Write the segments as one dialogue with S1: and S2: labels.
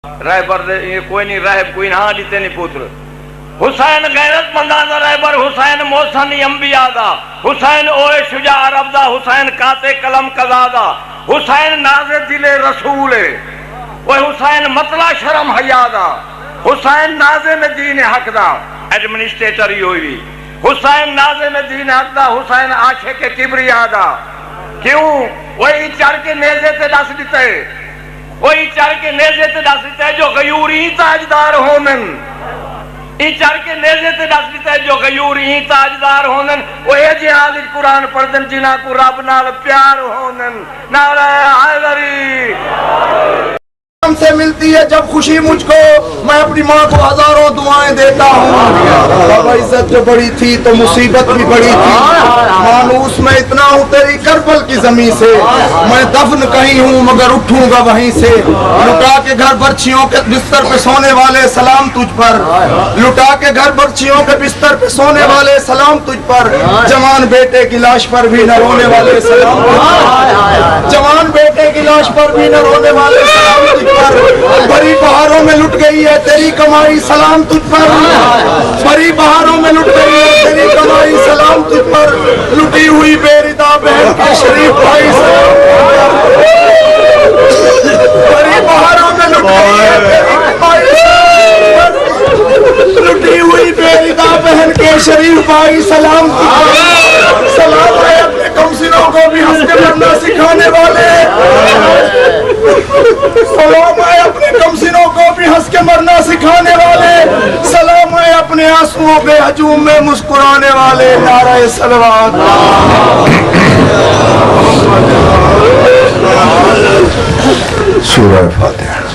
S1: رہبر کوئی نہیں راہب کوئی نہ دیتے نہیں پوتر حسین غیرت مندانہ رہبر حسین موسنی انبیاء دا حسین اوے شجاع عرب دا حسین کاتے قلم قضا دا حسین ناز دل رسول وہ حسین مطلع شرم حیا دا حسین ناظم دین حق دا ایڈمنسٹریٹر ہی ہوئی حسین ناظم دین حق دا حسین عاشق کبریا دا کیوں وہی چڑھ کے نیزے تے دس دیتے وہی چڑھ کے نیزے تے دس دیتا ہے جو غیور ہی تاجدار ہونن ای چڑھ کے نیزے تے دس دیتا ہے جو غیور ہی تاجدار ہونن وہ یہ جہاد قرآن پڑھدن جنہاں کو رب نال پیار ہونن نعرہ حیدری
S2: ہم سے ملتی ہے جب خوشی مجھ کو میں اپنی ماں کو ہزاروں دعائیں دیتا ہوں بابا عزت جو بڑی تھی تو مصیبت بھی بڑی تھی مانوس میں اتنا ہوں تیری کربل کی زمین سے میں دفن کہیں ہوں مگر اٹھوں گا وہیں سے لٹا کے گھر برچیوں کے بستر پہ سونے والے سلام تجھ پر لٹا کے گھر برچیوں کے بستر پہ سونے والے سلام تجھ پر جوان بیٹے کی لاش پر بھی نہ رونے والے سلام تجھ پر جوان بیٹے کی لاش پر بھی نہ رونے والے سلام تجھ پر بڑی بہاروں میں لٹ گئی ہے تیری کمائی سلام تجھ پر بڑی بہاروں میں لٹ گئی ہے تیری کمائی سلام تجھ پر لٹی ہوئی بے ردا بہن کے شریف بھائی سلام بڑی بہاروں میں لٹ گئی ہے تیری کمائی لٹی ہوئی بے ردا بہن کے شریف بھائی سلام سلام ہے اپنے کمسنوں کو بھی ہنس کے مرنا سکھانے والے سلام ہے اپنے کمسنوں کو بھی ہنس کے مرنا سکھانے والے سلام ہے اپنے آنسوؤں پہ ہجوم میں مسکرانے والے نعرہ صلوات
S3: سورہ فاتحہ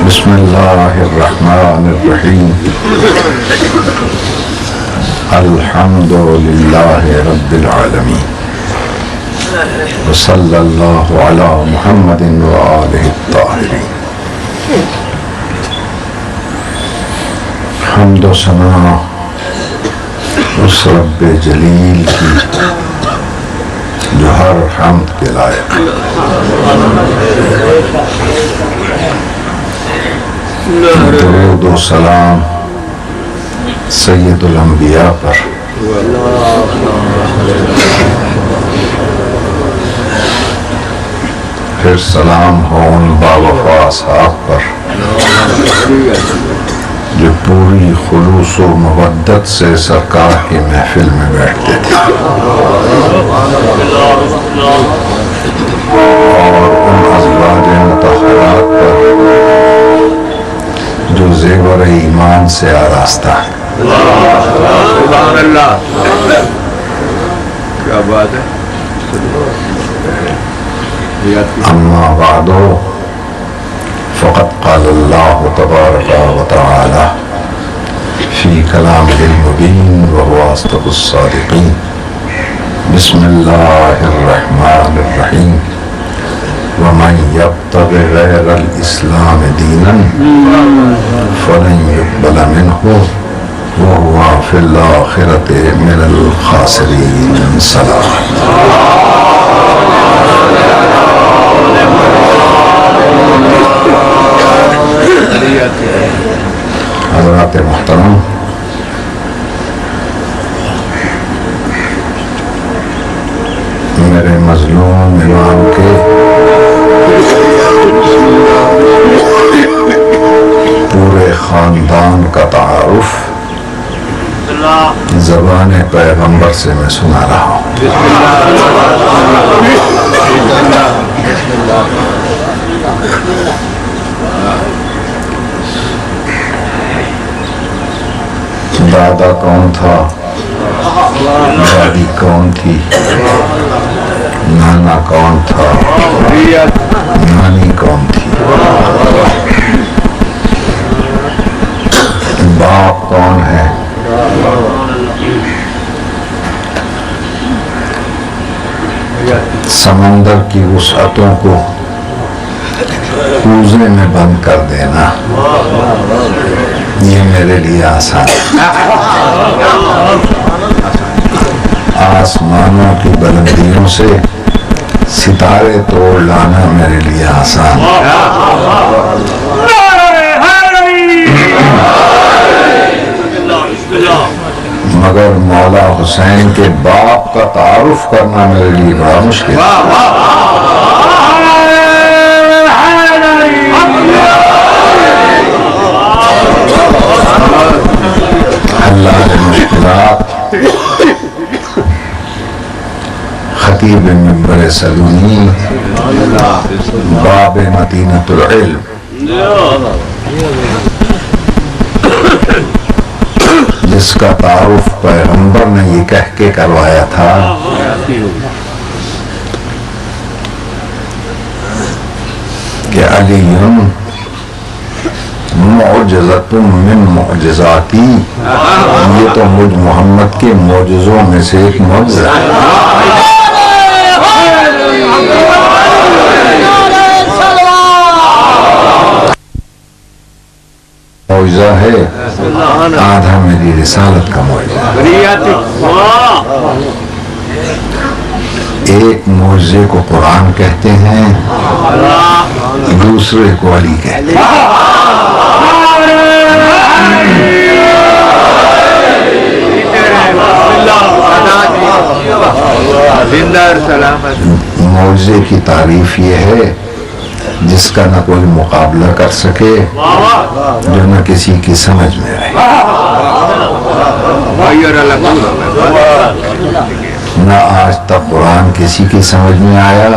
S3: بسم اللہ الرحمن الرحیم الحمد للہ رب العالمین وصلی اللہ علی محمد وآلہ الطاہرین حمد و ثنا اس رب جلیل کی جو ہر حمد کے لائق درود و سلام سید الانبیاء پر پھر سلام ہو ان باوفا اصحاب پر جو پوری خلوص و مودت سے سرکار کی محفل میں بیٹھتے تھے اور ان ازواج مطہرات پر جو زیور ایمان سے آراستہ ہے
S1: سبحان اللہ کیا بات ہے
S3: اما بعد فقد قال اللہ تبارک و تعالی فی کلام المبین وهو اصدق الصادقین بسم اللہ الرحمن الرحیم ومن یبتغ غیر الاسلام دینا فلن یقبل منہ وهو فی الآخرۃ من الخاسرین سلام حضرات محترم میرے مظلوم امام کے پورے خاندان کا تعارف زبان پیغمبر سے میں سنا رہا ہوں دادا کون تھا دادی کون تھی نانا کون تھا نانی کون تھی باپ کون ہے سمندر کی وسعتوں کو کوزے میں بند کر دینا یہ میرے لیے آسان ہے، آسمانوں کی بلندیوں سے ستارے توڑ لانا میرے لیے آسان ہے، مگر مولا حسین کے باپ کا تعارف کرنا میرے لیے بڑا مشکل ہے۔ اللہ مشکلات خطیب منبر سلونی باب مدینۃ العلم جس کا تعارف پیغمبر نے یہ کہہ کے کروایا تھا کہ علی معجزۃ من معجزاتی، یہ تو مجھ محمد کے معجزوں میں سے ایک معجزہ ہے، معجزہ ہے، آدھا میری رسالت کا معجزہ۔ ایک معجزے کو قرآن کہتے ہیں، دوسرے کو علی کہتے ہیں۔ معجزے کی تعریف یہ ہے جس کا نہ کوئی مقابلہ کر سکے، جو نہ کسی کی سمجھ میں آئے، نہ آج تک قرآن کسی کی سمجھ میں آیا،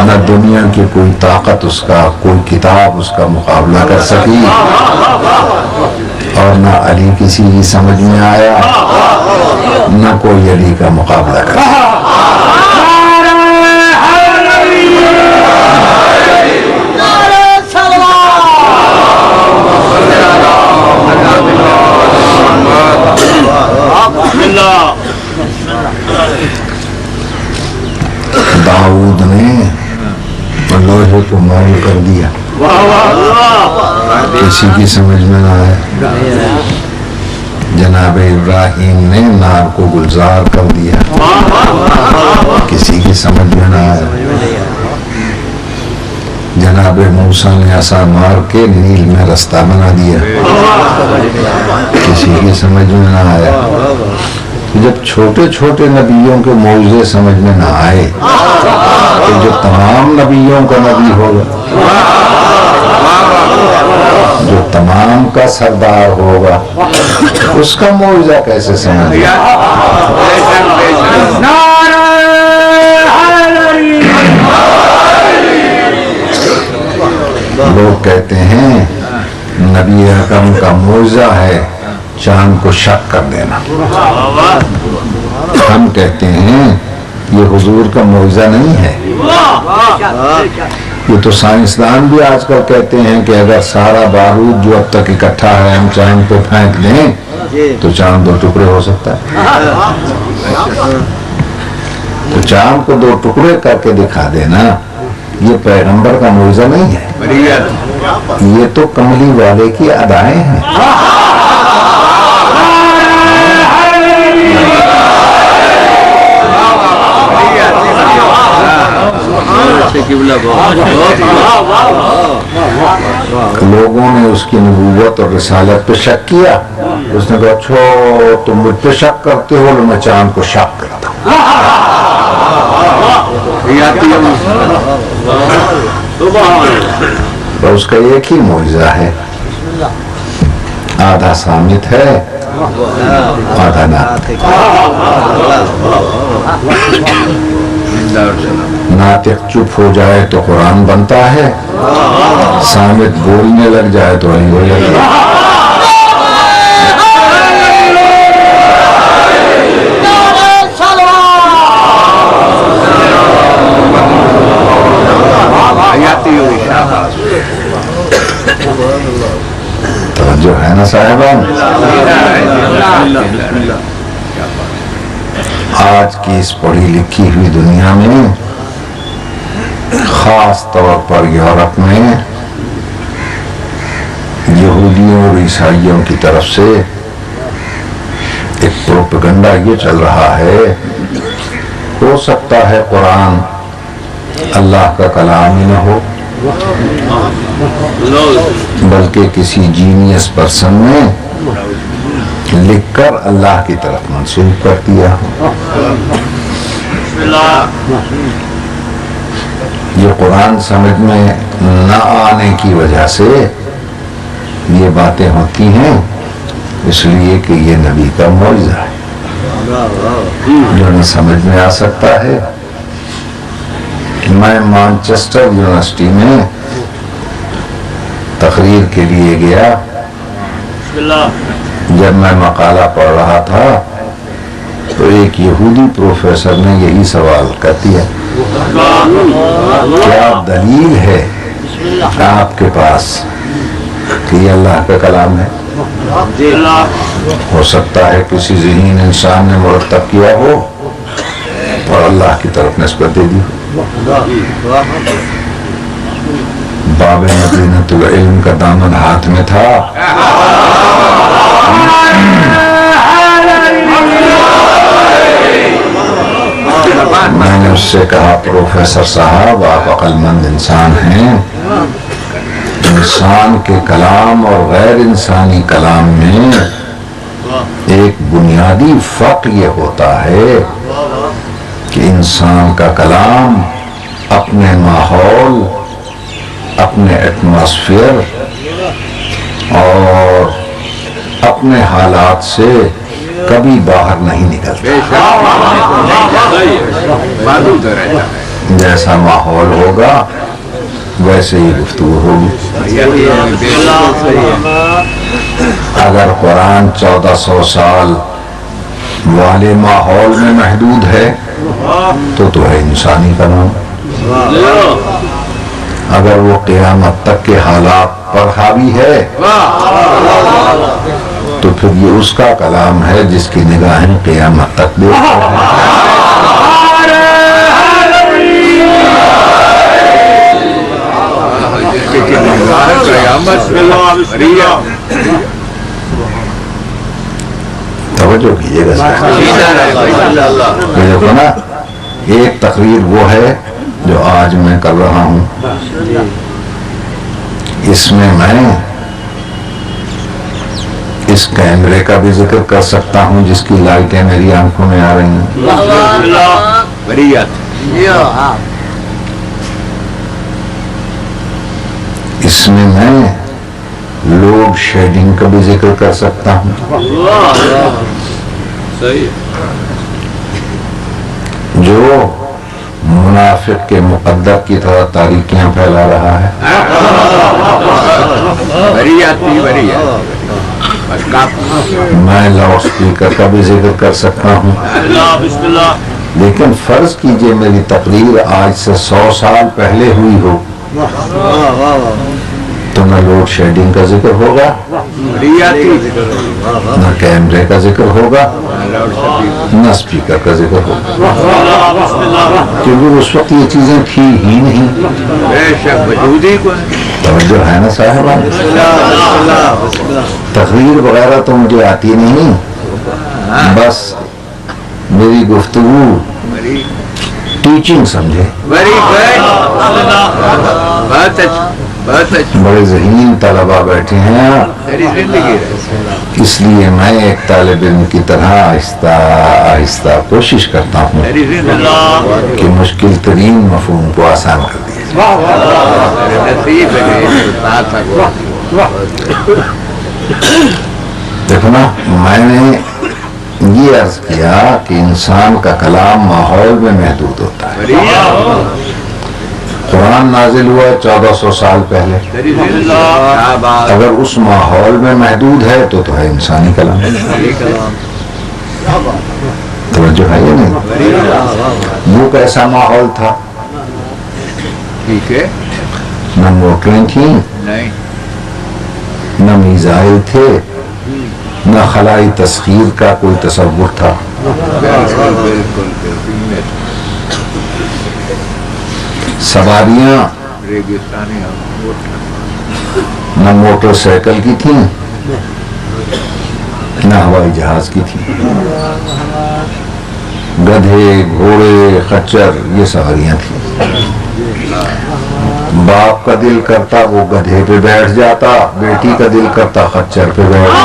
S3: نہ دنیا کی کوئی طاقت اس کا، کوئی کتاب اس کا مقابلہ کر سکی، اور نہ علی کسی کی سمجھ میں آیا، نہ کوئی علی کا مقابلہ کر سکا۔ داؤد نے لوہے کو مول کر دیا، کسی کی سمجھ میں نہ آیا۔ جناب ابراہیم نے نار کو گلزار کر دیا، کسی کی سمجھ میں نہ آیا۔ جناب موسیٰ نے عصا مار کے نیل میں رستہ بنا دیا، کسی کی سمجھ میں نہ آیا۔ جب چھوٹے چھوٹے نبیوں کے معجزے سمجھ میں نہ آئے تو جو تمام نبیوں کا نبی ہوگا، جو تمام کا سردار ہوگا، اس کا معجزہ کیسے سمجھ گیا؟ لوگ کہتے ہیں نبی اکرم کا معجزہ ہے چاند کو شک کر دینا، ہم کہتے ہیں یہ حضور کا معجزہ نہیں ہے۔ یہ تو سائنسدان بھی آج کل کہتے ہیں کہ اگر سارا بارود جو اب تک اکٹھا ہے ہم چاند پہ پھینک دیں تو چاند 2 ٹکڑے ہو سکتا ہے۔ تو چاند کو 2 ٹکڑے کر کے دکھا دینا یہ پیغمبر کا معجزہ نہیں ہے، یہ تو کملی والے کی ادائیں ہیں۔ لوگوں نے اس کی نبوت اور رسالت پہ شک کیا، اس نے کہا اچھا تم مجھ پہ شک کرتے ہو، میں چاند کو شک کرتا ہوں۔ تو اس کا ایک ہی معجزہ ہے، آدھا صامت ہے آدھا ناطق۔ ناطق چپ ہو جائے تو قرآن بنتا ہے، صامت بولنے لگ جائے تو علی ہو جائے گا۔ توجہ ہے نا صاحبان؟ آج کی اس پڑھی لکھی ہوئی دنیا میں خاص طور پر یورپ میں یہودیوں اور عیسائیوں کی طرف سے ایک پروپیگنڈا یہ چل رہا ہے، ہو سکتا ہے قرآن اللہ کا کلام ہی نہ ہو، بلکہ کسی جینیس پرسن نے لکھ کر اللہ کی طرف منسوب کر دیا ہو۔ یہ قرآن سمجھ میں نہ آنے کی وجہ سے یہ باتیں ہوتی ہیں، اس لیے کہ یہ نبی کا معجزہ ہے جو نہ سمجھ میں آ سکتا ہے۔ میں مانچسٹر یونیورسٹی میں تقریر کے لیے گیا، جب میں مقالہ پڑھ رہا تھا تو ایک یہودی پروفیسر نے یہی سوال کر دیا، کیا دلیل ہے آپ کے پاس کہ یہ اللہ کا کلام ہے؟ ہو سکتا ہے کسی ذہین انسان نے مرتب کیا ہو اور اللہ کی طرف نسبت دے دی ہو۔ باب مدینۃ العلم کا دامن ہاتھ میں تھا، میں نے اس سے کہا پروفیسر صاحب آپ عقل مند انسان ہیں، انسان کے کلام اور غیر انسانی کلام میں ایک بنیادی فرق یہ ہوتا ہے کہ انسان کا کلام اپنے ماحول، اپنے ایٹماسفیئر اور اپنے حالات سے کبھی باہر نہیں نکلتا، جیسا ماحول ہوگا ویسے ہی گفتگو ہوگی۔ اگر قرآن 1400 سال والے ماحول میں محدود ہے تو ہے انسانی کلام، اگر وہ قیامت تک کے حالات پر حاوی ہے تو پھر یہ اس کا کلام ہے جس کی نگاہیں قیامت تک دیکھتے ہیں۔ توجہ کیجیے گا، دیکھو نا، ایک تقریر وہ ہے جو آج میں کر رہا ہوں، اس میں اس کیمرے کا بھی ذکر کر سکتا ہوں جس کی لائٹیں میری آنکھوں میں آ رہی ہیں، اس میں لوڈ شیڈنگ کا بھی ذکر کر سکتا ہوں جو منافق کے مقدر کی طرح تاریکیاں پھیلا رہا ہے، میں لاؤڈ سپیکر کا بھی ذکر کر سکتا ہوں، لیکن فرض کیجئے میری تقریر آج سے 100 سال پہلے ہوئی ہو تو نہ لوڈ شیڈنگ کا ذکر ہوگا، نہ کیمرے کا ذکر ہوگا، نہ اسپیکر کا ذکر ہوگا، کیونکہ اس وقت یہ چیزیں تھی ہی نہیں۔ توجہ ہے نا صاحبان؟ تقریر وغیرہ تو مجھے آتی نہیں، بس میری گفتگو ٹیچنگ سمجھے۔ بڑے ذہین طلباء بیٹھے ہیں، اس لیے میں ایک طالب علم کی طرح آہستہ آہستہ کوشش کرتا ہوں کہ مشکل ترین مفہوم کو آسان کر دیا جائے۔ دیکھو نا، میں نے یہ عرض کیا کہ انسان کا کلام ماحول میں محدود ہوتا ہے۔ قرآن نازل ہوا 1400 سال پہلے، اگر اس ماحول میں محدود ہے تو ہے انسانی کلام۔ توجہ ہے یا نہیں؟ وہ کیسا ماحول تھا؟ نہ موٹریں تھیں، نہ میزائل تھے، نہ خلائی تسخیر کا کوئی تصور تھا۔ سواریاں نہ موٹر سائیکل کی تھیں نہ ہوائی جہاز کی تھی. گدھے، گھوڑے، خچر یہ سواریاں تھیں. باپ کا دل کرتا وہ گدھے پہ بیٹھ جاتا، بیٹی کا دل کرتا خچر پہ بیٹھ جاتا.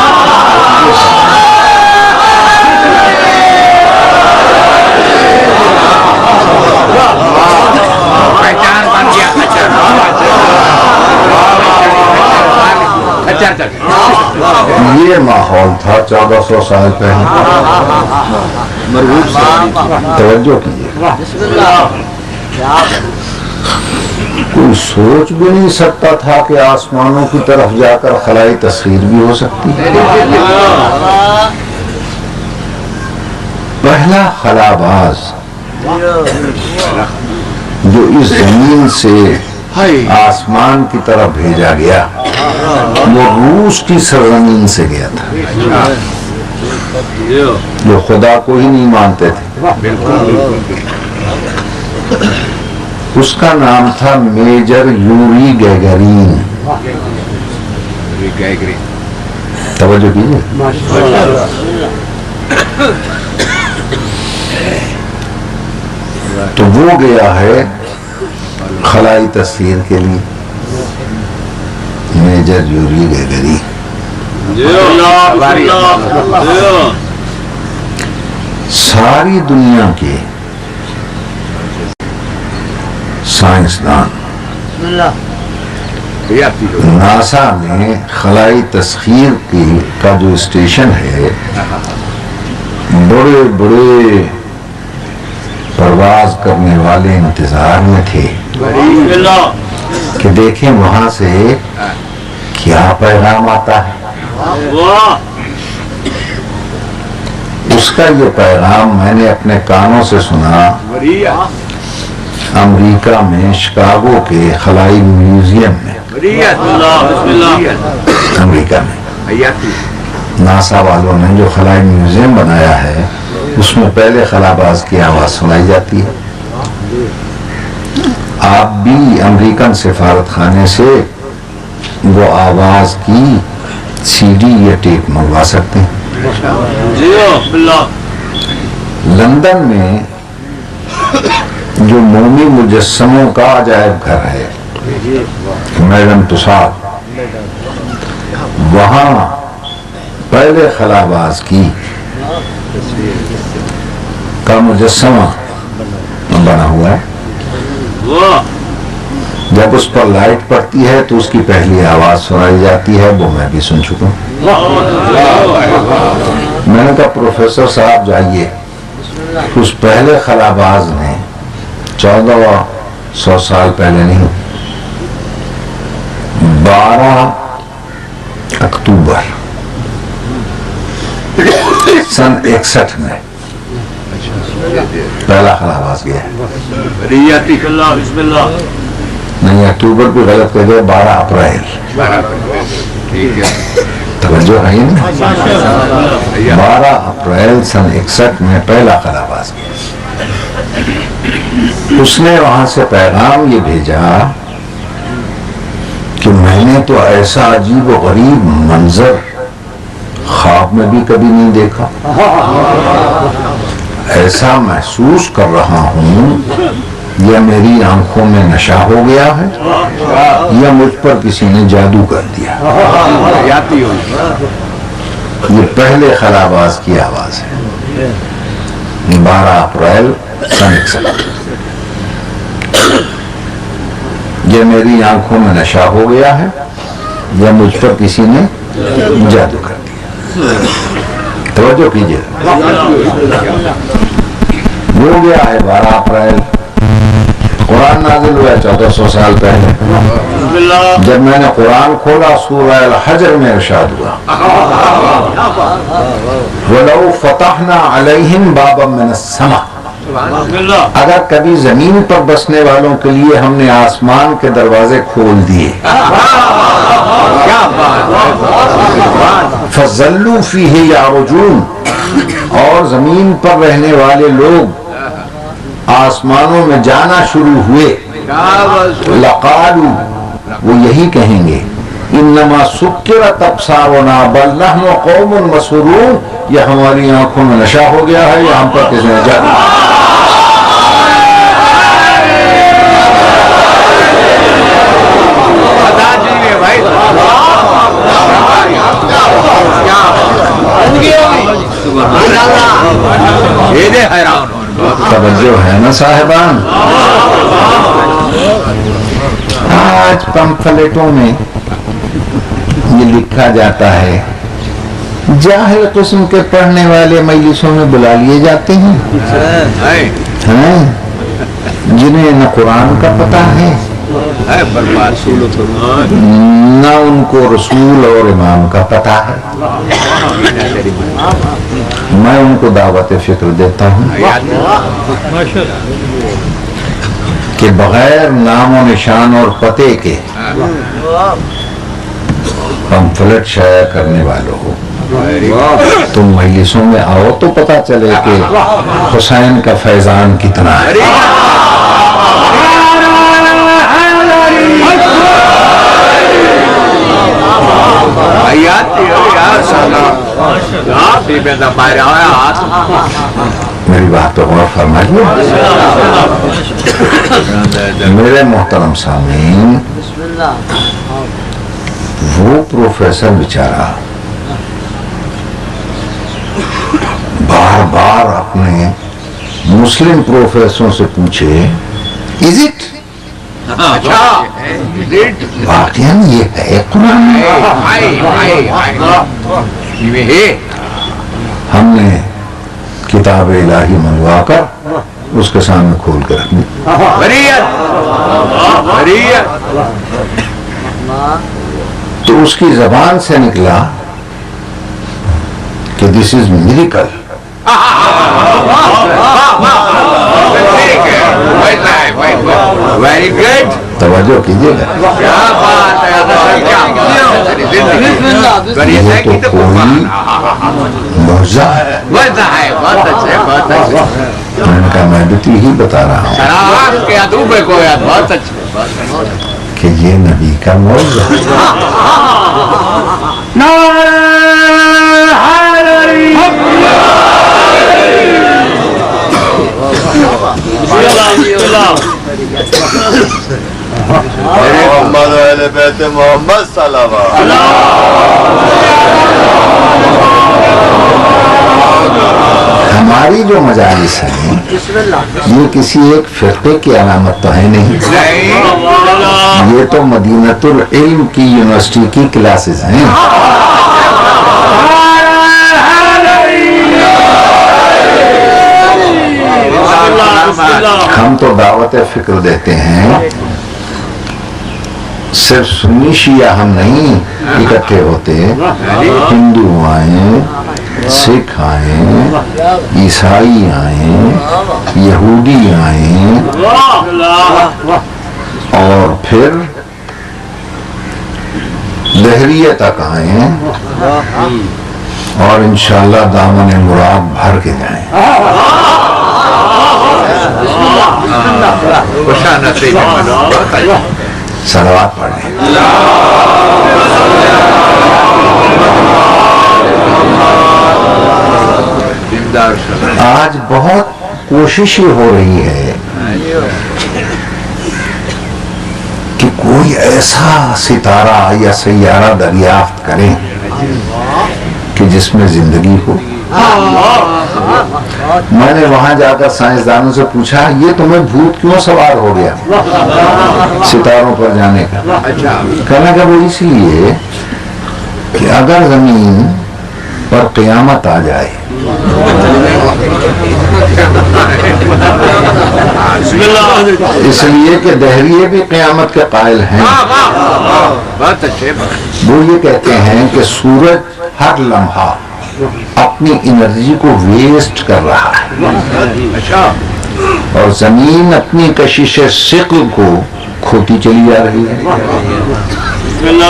S3: یہ ماحول تھا 1400 سال پہلے. توجہ کیجیے. کوئی سوچ بھی نہیں سکتا تھا کہ آسمانوں کی طرف جا کر خلائی تصویر بھی ہو سکتی. پہلا خلاباز جو اس زمین سے آسمان کی طرف بھیجا گیا وہ روس کی سرزمین سے گیا تھا، جو خدا کو ہی نہیں مانتے تھے. اس کا نام تھا میجر یوری گیگرین. توجہ کیجیے. تو وہ گیا ہے خلائی تصویر کے لیے، میجر یوری گیگرین. ساری دنیا کے سائنسدان ناسا میں خلائی تسخیر کا جو اسٹیشن ہے، بڑے بڑے پرواز کرنے والے انتظار میں تھے کہ دیکھیں وہاں سے کیا پیغام آتا ہے. اس کا یہ پیغام میں نے اپنے کانوں سے سنا امریکہ میں شکاگو کے خلائی میوزیم میں. امریکہ میں ناسا والوں نے جو خلائی میوزیم بنایا ہے اس میں پہلے خلاباز کی آواز سنائی جاتی ہے. آپ بھی امریکن سفارت خانے سے وہ آواز کی سی ڈی یا ٹیپ منگوا سکتے ہیں. لندن میں جو مومی مجسموں کا عجائب گھر ہے میڈم ٹساڈ، وہاں پہلے خلاباز کی کا مجسمہ بنا ہوا ہے. جب اس پر لائٹ پڑتی ہے تو اس کی پہلی آواز سنائی جاتی ہے، وہ میں بھی سن چکا ہوں. میں نے کہا پروفیسر صاحب جائیے، اس پہلے خلاباز نے 1400 سال پہلے نہیں، 12 اکتوبر سن 61 میں پہلا خلاباز گیا ہے. نہیں، اکتوبر بھی غلط کہہ گئے، 12 اپریل. توجہ ہے نا. 12 اپریل سن 61 میں پہلا خلاباز گیا. اس نے وہاں سے پیغام یہ بھیجا کہ میں نے تو ایسا عجیب و غریب منظر خواب میں بھی کبھی نہیں دیکھا. ایسا محسوس کر رہا ہوں یا میری آنکھوں میں نشہ ہو گیا ہے یا مجھ پر کسی نے جادو کر دیا. یہ پہلے خلاباز کی آواز ہے. 12 اپریل سن 61. یہ میری آنکھوں میں نشہ ہو گیا ہے یا مجھ پر کسی نے جادو کر دیا. توجہ کیجیے. وہ گیا ہے 12 اپریل. قرآن نازل ہوا 1400 سال پہلے. جب میں نے قرآن کھولا سورہ الحجر میں ارشاد ہوا وَلَوْ فَتَحْنَا عَلَيْهِمْ بَابًا مِّنَ السَّمَاءِ. اگر کبھی زمین پر بسنے والوں کے لیے ہم نے آسمان کے دروازے کھول دیے فَظَلُّوا فِيهِ يَعْرُجُونَ، اور زمین پر رہنے والے لوگ آسمانوں میں جانا شروع ہوئے لقالو، وہ یہی کہیں گے انما سکرت ابصارنا بل نحن قوم مسحورون، یہ ہماری آنکھوں میں نشہ ہو گیا ہے، یہ ہم پر کس نے جادو۔ توجہ ہے نا صاحبان؟ آج پمفلیٹوں میں یہ لکھا جاتا ہے، جاہل قسم کے پڑھنے والے مجلسوں میں بلا لیے جاتے ہیں، جنہیں نہ قرآن کا پتہ ہے نہ ان کو رسول اور امام کا پتہ ہے۔ میں ان کو دعوت فکر دیتا ہوں کہ بغیر نام و نشان اور پتے کے پمفلٹ شائع کرنے والوں ہو، تم مجلسوں میں آؤ تو پتہ چلے کہ حسین کا فیضان کتنا ہے۔ میری بات تو غور فرمائیے میرے محترم سامعین، وہ پروفیسر بیچارہ بار بار اپنے مسلم پروفیسروں سے پوچھے از اٹ واقعاً یہ ہے قرآن میں؟ ہم نے کتاب الہی منگوا کر اس کے سامنے کھول کے رکھ دی، تو اس کی زبان سے نکلا کہ دس از میریکل۔
S4: ویری گڈ،
S3: توجہ کیجیے گا، یہ تو کوئی معجزہ ہے۔
S4: بہت اچھے، بہت اچھے،
S3: میں نے کہا میں بھی تو یہی بتا رہا ہوں
S4: بہت اچھے
S3: کہ یہ نبی کا معجزہ ہے۔
S5: محمد اہل بیت محمد صلوات۔
S3: ہماری جو مجالس ہیں یہ کسی ایک فرقے کی علامت تو ہے نہیں، یہ تو مدینۃ العلم کی یونیورسٹی کی کلاسز ہیں۔ ہم تو دعوت فکر دیتے ہیں، صرف سنی شیعہ ہم نہیں اکٹھے ہوتے، ہندو آئیں، سکھ آئیں، عیسائی آئیں، یہودی آئیں، اور پھر لہریہ تک آئیں، اور انشاءاللہ دامن مراد بھر کے جائیں۔ صلوات پڑھیں۔ آج بہت کوششیں ہو رہی ہے کہ کوئی ایسا ستارہ یا سیارہ دریافت کریں کہ جس میں زندگی ہو۔ میں نے وہاں جا کر سائنسدانوں سے پوچھا یہ تمہیں بھوت کیوں سوار ہو گیا ستاروں پر جانے کا؟ کہنا کہ وہ اس لیے کہ اگر زمین پر قیامت آ جائے اس لیے کہ دہریے بھی قیامت کے قائل ہیں، وہ یہ کہتے ہیں کہ سورج ہر لمحہ اپنی انرجی کو ویسٹ کر رہا ہے اور زمین اپنی کشش ثقل کو کھوتی چلی جا رہی ہے۔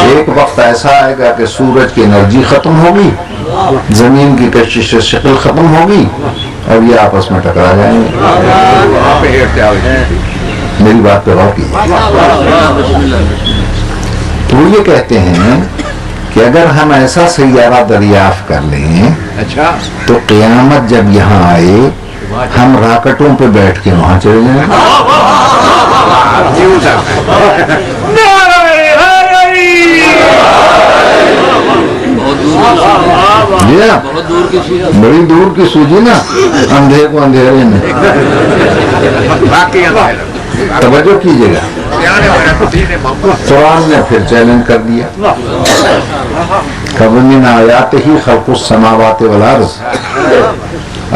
S3: ایک وقت ایسا آئے گا کہ سورج کی انرجی ختم ہوگی، زمین کی کشش ثقل ختم ہوگی اور یہ آپس میں ٹکرا جائیں گے۔ میری بات پہ غور کیجیے. تو یہ کہتے ہیں کہ اگر ہم ایسا سیارہ دریافت کر لیں
S4: اچھا
S3: تو قیامت جب یہاں آئے ہم راکٹوں پہ بیٹھ کے وہاں چلے جائیں. بڑی دور کی سوجی نا اندھے کو اندھیرے میں. توجہ کیجیے گا. قرآن نے پھر چیلنج کر دیا. وَمِنْ آیَاتِهِ خَلْقُ السَّمَاوَاتِ وَالْأَرْضِ.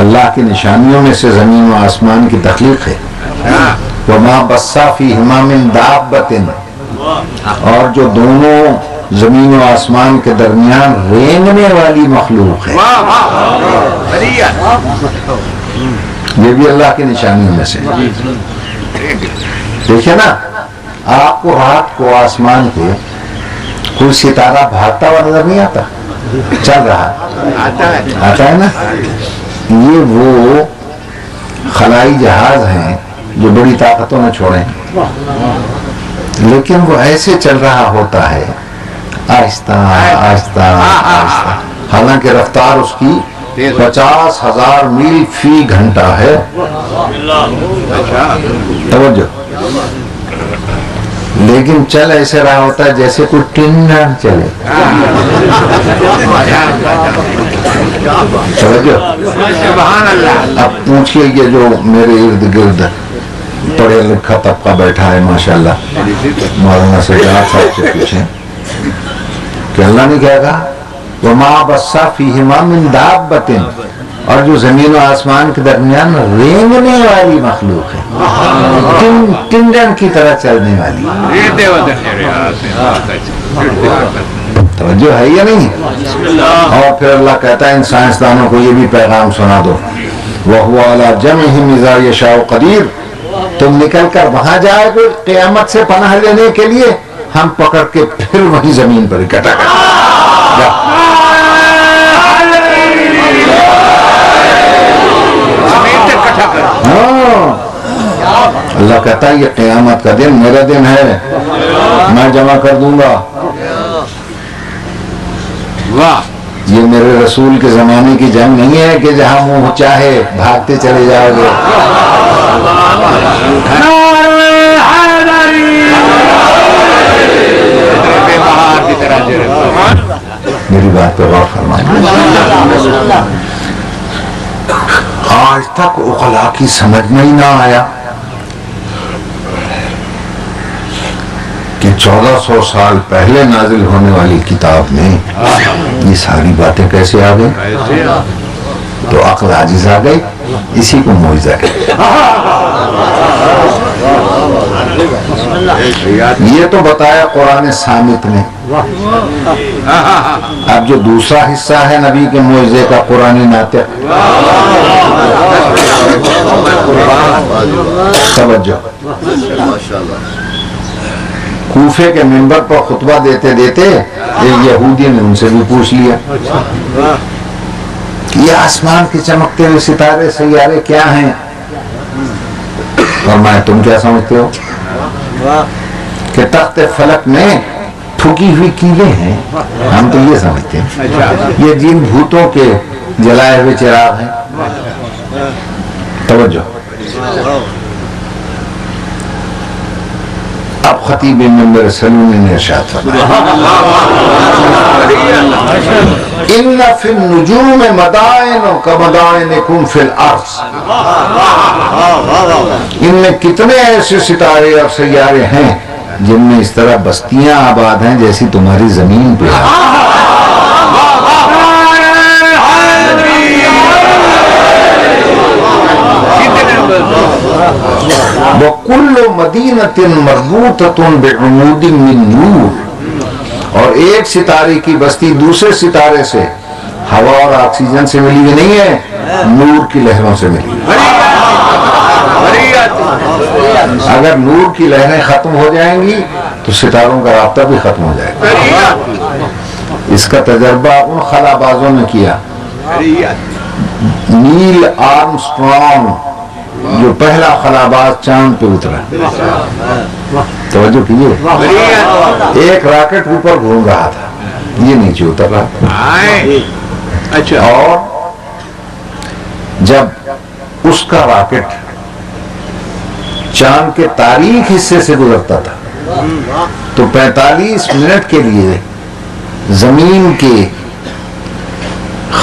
S3: اللہ کی نشانیوں میں سے زمین و آسمان کی تخلیق ہے. وَمَا بَثَّ فِيهِمَا مِنْ دَابَّةٍ. اور جو دونوں زمین و آسمان کے درمیان رینگنے والی مخلوق ہے. یہ بھی اللہ کی نشانیوں میں سے. دیکھیں نا آپ کو رات کو آسمان پہ کوئی ستارہ بھاگتا ہوا نظر نہیں آتا؟ چل رہا آتا ہے نا. یہ وہ خلائی جہاز ہیں جو بڑی طاقتوں نے چھوڑے ہیں، لیکن وہ ایسے چل رہا ہوتا ہے آہستہ آہستہ آہستہ، حالانکہ رفتار اس کی 50,000 میل فی گھنٹہ ہے. توجہ. لیکن چل ایسے رہا ہوتا ہے جیسے کوئی ٹنڈن چلے. توجہ. اب پوچھئے یہ جو میرے ارد گرد پڑھے لکھا طبقہ بیٹھا ہے ماشاءاللہ، مولانا سجاد صاحب سے پوچھیں کہ اللہ نے کیا کہا؟ وَمَا بَثَّ فِيهِمَا مِنْ دَابَّةٍ. اور جو زمین و آسمان کے درمیان رینگنے والی مخلوق ہے، ٹنڈن کی طرح چلنے والی. توجہ ہے یا نہیں؟ اور پھر اللہ کہتا ہے ان سائنسدانوں کو یہ بھی پیغام سنا دو. وَهُوَ عَلَى جَمْعِهِمْ إِذَا يَشَاءُ قَدِيرٌ. تم نکل کر وہاں جائے گے قیامت سے پناہ لینے کے لیے، ہم پکڑ کے پھر وہی زمین پر اکٹھا کریں. اللہ کہتا ہے یہ قیامت کا دن میرا دن ہے، میں جمع کر دوں گا. یہ میرے رسول کے زمانے کی جنگ نہیں ہے کہ جہاں منہ چاہے بھاگتے چلے جاؤ گے. میری بات پہ غور فرمائیں. آج تک عقلاء کی سمجھ میں ہی نہ آیا کہ 1400 سال پہلے نازل ہونے والی کتاب میں یہ ساری باتیں کیسے آ گئی. تو عقل عاجز آ گئی، اسی کو معجزہ کہتے ہیں. یہ تو بتایا قرآن صامت نے. اب جو دوسرا حصہ ہے نبی کے معجزے کا، قرآن ناطق. توجہ. کوفے کے منبر پر خطبہ دیتے دیتے ایک یہودی نے ان سے بھی پوچھ لیا یہ آسمان کے چمکتے ہوئے ستارے سیارے کیا ہیں؟ فرمایا تم کیا سمجھتے ہو؟ کہ تخت فلک میں ٹھکی ہوئی کیلیں ہیں. ہم تو یہ سمجھتے ہیں یہ جن بھوتوں کے جلائے ہوئے چراغ ہیں. توجہ. اب خطیب منبر سلومی نے ارشاد فرمایا ان فی النجوم مدائن کمدائنکم فی الارض. ان میں کتنے ایسے ستارے اور سیارے ہیں جن میں اس طرح بستیاں آباد ہیں جیسی تمہاری زمین پہ. وَكُلُّ مَدِينَةٍ مَرْبُوطَةٌ بِعُمُودٍ مِّن نُّورٍ. اور ایک ستارے کی بستی دوسرے ستارے سے ہوا اور آکسیجن سے ملی ہوئی نہیں ہے، نور کی لہروں سے ملی. اگر نور کی لہریں ختم ہو جائیں گی تو ستاروں کا رابطہ بھی ختم ہو جائے گا. اس کا تجربہ ان خلا بازوں نے کیا. نیل آرمسٹرانگ جو پہلا خلاباز چاند پہ اترا، توجہ کیجیے، ایک راکٹ اوپر گھوم رہا تھا، یہ نیچے اتر رہا تھا،
S4: اچھا،
S3: اور جب اس کا راکٹ چاند کے تاریک حصے سے گزرتا تھا تو 45 منٹ کے لیے زمین کے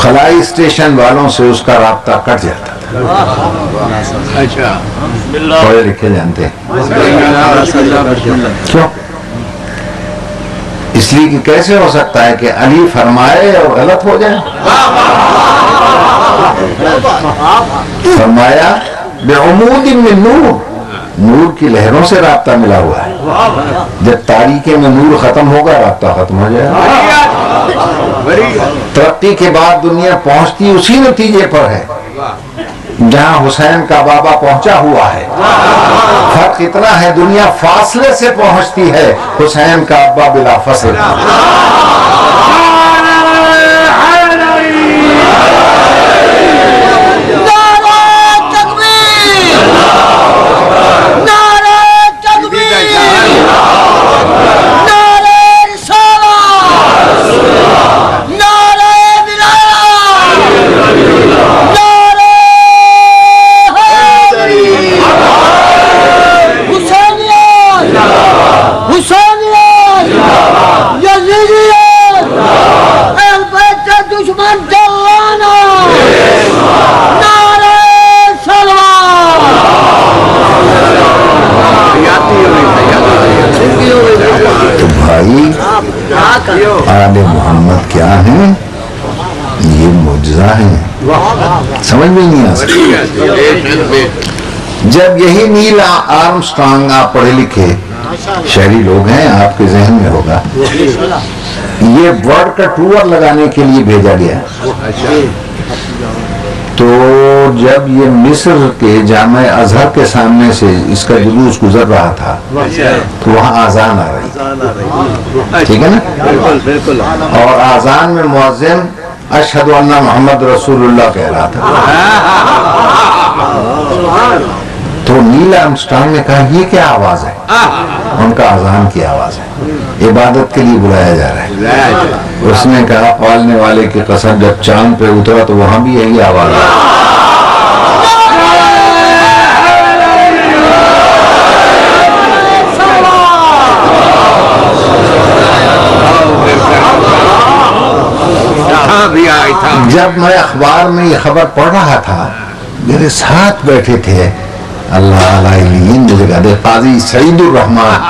S3: خلائی اسٹیشن والوں سے اس کا رابطہ کٹ جاتا تھا۔
S4: اچھا،
S3: پڑھے لکھے جانتے ہیں کیوں؟ اس لیے کہ کیسے ہو سکتا ہے کہ علی فرمائے اور غلط ہو جائے؟ فرمایا بعمود من نور، نور کی لہروں سے رابطہ ملا ہوا ہے، جب تاریکی میں نور ختم ہوگا رابطہ ختم ہو جائے گا۔ ترقی کے بعد دنیا پہنچتی اسی نتیجے پر ہے جہاں حسین کا بابا پہنچا ہوا ہے، فرق اتنا ہے دنیا فاصلے سے پہنچتی ہے، حسین کا ابا بلا فاصلے۔ آل محمد کیا ہیں؟ یہ معجزہ ہیں، سمجھ میں نہیں آ سکتی۔ جب یہی نیل آرمسٹرانگ، آپ پڑھے لکھے شہری لوگ ہیں، آپ کے ذہن میں ہوگا، یہ ورلڈ کا ٹور لگانے کے لیے بھیجا گیا، تو جب یہ مصر کے جامع ازہر کے سامنے سے اس کا جلوس گزر رہا تھا تو وہاں آذان آ رہی، ٹھیک ہے نا، اور آذان میں مؤذن اشہد ان محمد رسول اللہ کہہ رہا تھا، تو نیل آرمسٹرانگ نے کہا یہ کیا آواز ہے؟ ان کا آذان کی آواز ہے، عبادت کے لیے بلایا جا رہا ہے۔ اس نے کہا پالنے والے کی قسم جب چاند پہ اترا تو وہاں بھی یہی آواز ہے۔ جب میں اخبار میں یہ خبر پڑھ رہا تھا، میرے ساتھ بیٹھے تھے اللہ علیہ جگہ دے قاضی سعید الرحمان،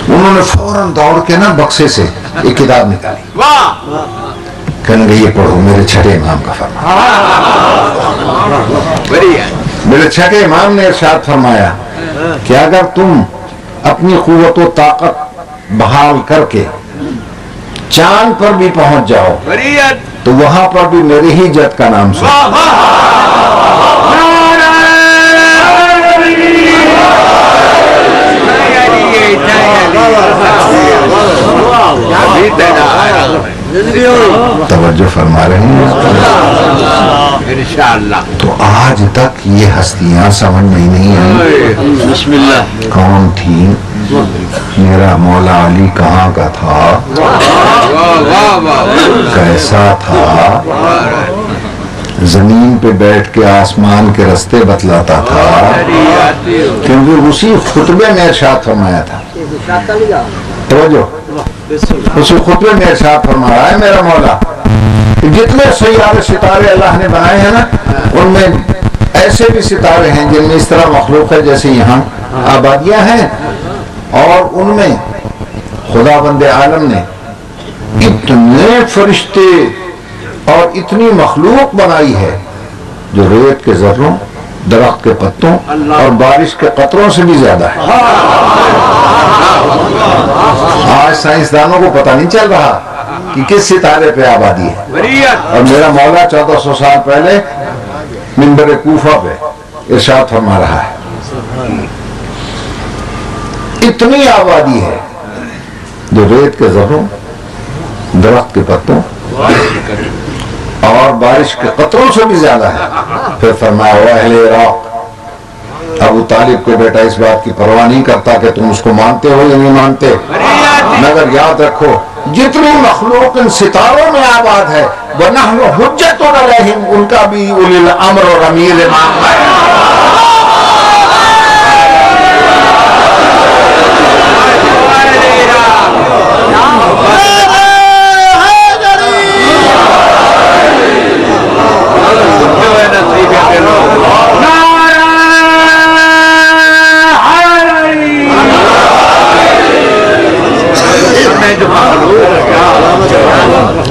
S3: انہوں نے فوراً دوڑ کے نا بکسے سے ایک کتاب نکالی، کہنے گے یہ پڑھو، میرے چھٹے امام کا فرمان۔ میرے چھٹے امام نے ارشاد فرمایا کہ اگر تم اپنی قوت و طاقت بحال کر کے چاند پر بھی پہنچ جاؤ تو وہاں پر بھی میرے ہی جد کا نام سنو۔ توجہ فرما رہے ہیں انشاءاللہ۔ تو آج تک یہ ہستیاں سمجھ میں نہیں آئی کون تھی، میرا مولا علی کہاں کا تھا، کیسا تھا، زمین پہ بیٹھ کے آسمان کے رستے بتلاتا تھا، کیونکہ اسی خطبے میں ارشاد فرمایا تھا، توجہ، اسی خطبے میں ارشاد فرما رہا ہے میرا مولا جتنے سیارے ستارے اللہ نے بنائے ہیں نا، ان میں ایسے بھی ستارے ہیں جن میں اس طرح مخلوق ہے جیسے یہاں آبادیاں ہیں، اور ان میں خدا بند عالم نے اتنے فرشتے اور اتنی مخلوق بنائی ہے جو ریت کے ذروں، درخت کے پتوں اور بارش کے قطروں سے بھی زیادہ ہے۔ آج سائنسدانوں کو پتہ نہیں چل رہا کہ کس ستارے پہ آبادی ہے، اور میرا مولا 1400 سال پہلے منبر کوفہ پہ ارشاد فرما رہا ہے اتنی آبادی ہے جو ریت کے ذروں، درخت کے پتوں اور بارش کے قطروں سے بھی زیادہ ہے. پھر فرمایا وہ اہل عراق، ابو طالب کو بیٹا اس بات کی پرواہ نہیں کرتا کہ تم اس کو مانتے ہو یا نہیں مانتے، مگر یاد رکھو جتنی مخلوق ان ستاروں میں آباد ہے وَنَحْنُ حُجَّةٌ عَلَيْهِمْ، ان کا بھی اولی الامر اور امیر امام ہے.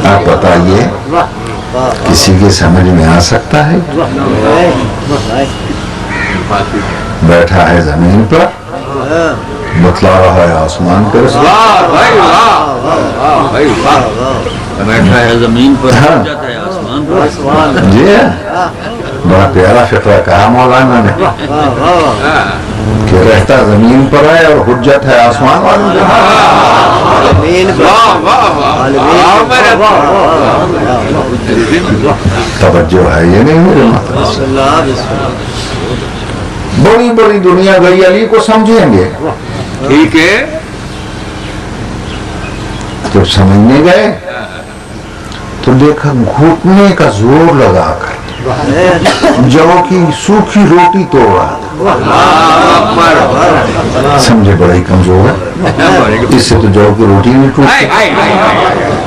S3: آپ بتائیے کسی کے سمجھ میں آ سکتا ہے؟ بیٹھا ہے زمین پر بتلا رہا ہے آسمان پر.
S4: بیٹھا ہے زمین پر جاتا ہے آسمان پر.
S3: جی بڑا پیارا فقرہ کہا مولانا نے کہ رہتا زمین پر ہے اور حجت ہے آسمان والوں پر. توجہ ہے یہ نہیں میرے مطلب. بڑی بڑی دنیا گئی علی کو سمجھیں گے،
S4: ٹھیک ہے.
S3: جب سمجھنے گئے تو دیکھا گھٹنے کا زور لگا کر جو کی سوکھی روٹی توڑ رہا. سمجھے بڑا ہی کمزور ہے، اس سے تو جو کی روٹی نہیں ٹوٹتی.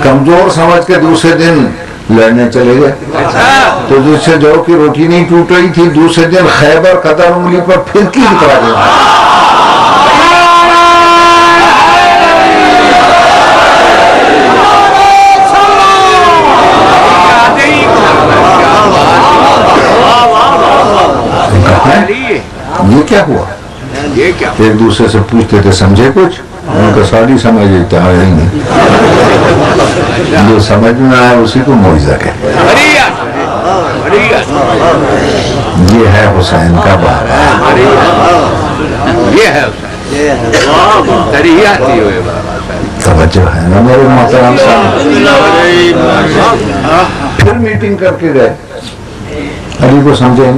S3: کمزور سمجھ کے دوسرے دن لڑنے چلے گئے تو جس سے جو کی روٹی نہیں ٹوٹ رہی تھی دوسرے دن خیبر قدر انگلی پر پھرکی نکلا گیا. یہ کیا ہوا؟
S4: یہ کیا
S3: ایک دوسرے سے پوچھتے تھے سمجھے کچھ؟ ان کا ساری سمجھ لیتا ہے نہیں، جو سمجھ میں آیا اسی کو معجزہ کہتے ہیں. یہ ہے حسین کا بابا.
S4: یہ ہے
S3: توجہ ہے نا میرے محترم صاحب. پھر میٹنگ کر کے گئے علی کو سمجھیں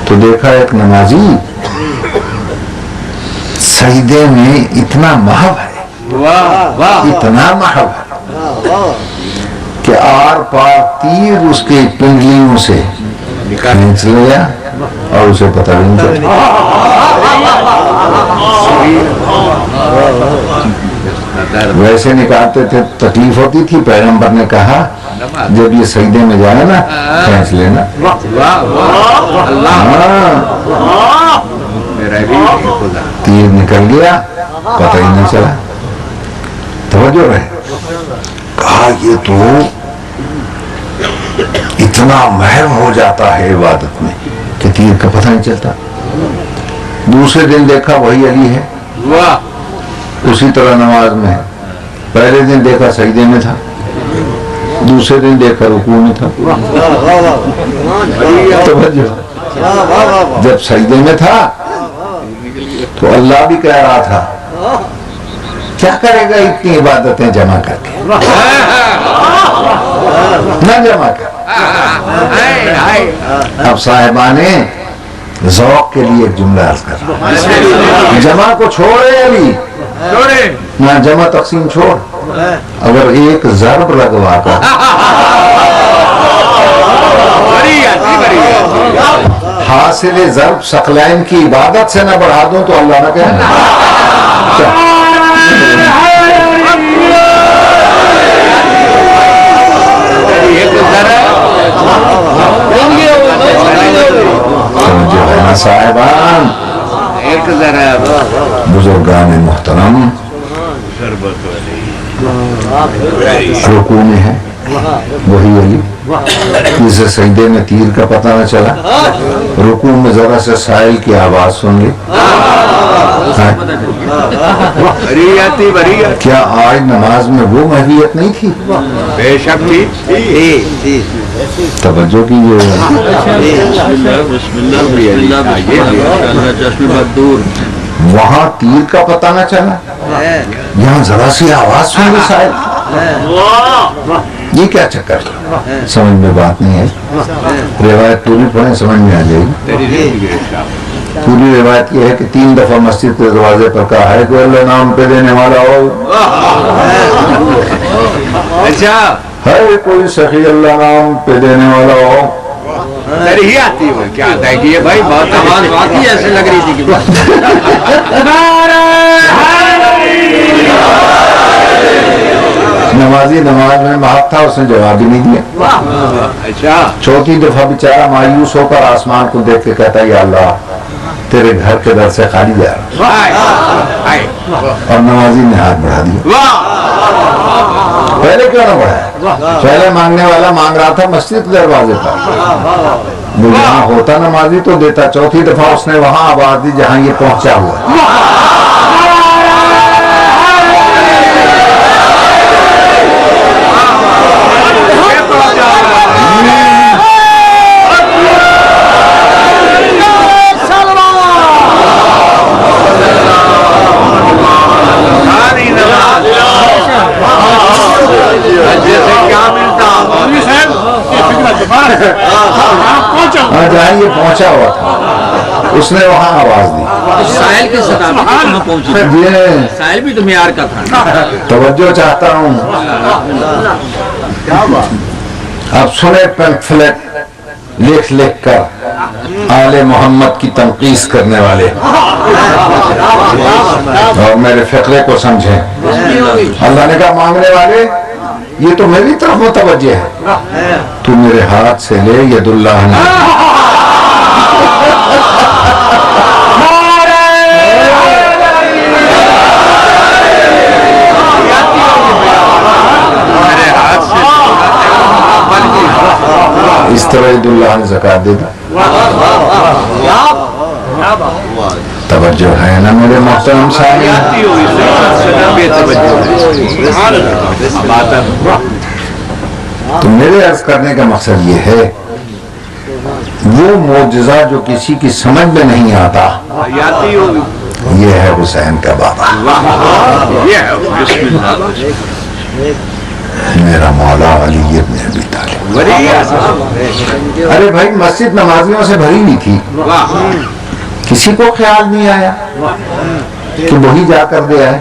S3: تو دیکھا ایک نمازی سجدے میں اتنا محو ہے، اتنا محو ہے کہ آر پار تیر اس کے پنڈلیوں سے کھینچ لیا اور اسے پتہ نہیں چلا. ویسے نکالتے تھے تکلیف ہوتی تھی، پیغمبر نے کہا جب یہ سجدے میں جائے نا کھینچ لینا. تیر نکل گیا پتہ ہی نہیں چلا. توجہ رہے. کہا یہ تو اتنا محو ہو جاتا ہے عبادت میں کہ تیر کا پتہ نہیں چلتا. دوسرے دن دیکھا وہی علی ہے اسی طرح نماز میں ہے. پہلے دن دیکھا سجدے میں تھا، دوسرے دن دیکھا رکوع میں تھا. توجہ. جب سجدے میں تھا تو اللہ بھی کہہ رہا تھا کیا کرے گا اتنی عبادتیں جمع کر کے، نہ جمع کر. اب صاحبان ذوق کے لیے ایک جملہ عرض کر رہا ہوں. جمع کو چھوڑے علی، نہ جمع تقسیم چھوڑ. اگر ایک ضرب لگوا کر حاصل ضرب ثقلین کی عبادت سے نہ بڑھا دوں تو اللہ نہ کہے. صاحبان بزرگان محترم رکوع میں ہے وہی علی جسے سجدے میں تیر کا پتہ نہ چلا، رکوع میں ذرا سے سائل کی آواز سن لی. کیا آج نماز میں وہ محویت نہیں تھی؟
S4: بے شک تھی.
S3: توجہ کیجیے. وہاں تیر کا پتہ نہ چلا، یہاں ذرا سی آواز سن لی سائل. یہ کیا چکر سمجھ میں بات نہیں ہے. روایت پوری پڑھیں سمجھ میں آ جائے گی. پوری روایت یہ ہے کہ 3 دفعہ مسجد کے دروازے پر کہا ہے کہ اللہ نام پہ دینے والا ہو.
S4: اچھا
S3: ہے کوئی سخی اللہ نام پہ دینے والا ہو.
S4: ہی آتی ہے کیا آتا ہے کہ یہ بھائی بہت آواز بات ہی ایسے لگ رہی تھی کہ
S3: نمازی نماز میں محب تھا, اس نے جواب ہی نہیں دیا.
S4: اچھا
S3: 4تھی دفعہ بیچارہ مایوس ہو کر آسمان کو دیکھ کے کہتا یا اللہ تیرے گھر کے در سے خالی جا رہا, اور نمازی نے ہاتھ بڑھا دیا. پہلے کیوں نہ بڑھایا؟ پہلے مانگنے والا مانگ رہا تھا مسجد کے دروازے پر, وہ جہاں ہوتا نمازی تو دیتا. 4تھی دفعہ اس نے وہاں آواز دی جہاں یہ پہنچا ہوا. جہاں یہ پہنچا ہوا تھا اس نے وہاں آواز دی.
S4: سائل کی سطح پہ کہاں پہنچی؟ سائل بھی تو معیار کا تھا.
S3: توجہ چاہتا ہوں. اب سنے پمفلٹ لکھ لکھ کر آل محمد کی تنقید کرنے والے, اور میرے فقرے کو سمجھیں. اللہ نے کہا مانگنے والے یہ تو میری طرف متوجہ ہے, تو میرے ہاتھ سے لے ید اللہ نے. اس طرح ید اللہ نے زکات دے دی. توجہ ہے نا میرے محترم سامعین. تو میرے عرض کرنے کا مقصد یہ ہے وہ معجزہ جو کسی کی سمجھ میں نہیں آتا یہ ہے حسین کا بابا, میرا مولا علی ابن ابی طالب. ارے بھائی مسجد نمازیوں سے بھری نہیں تھی, کسی کو خیال نہیں آیا کہ وہی جا کر دے آئے.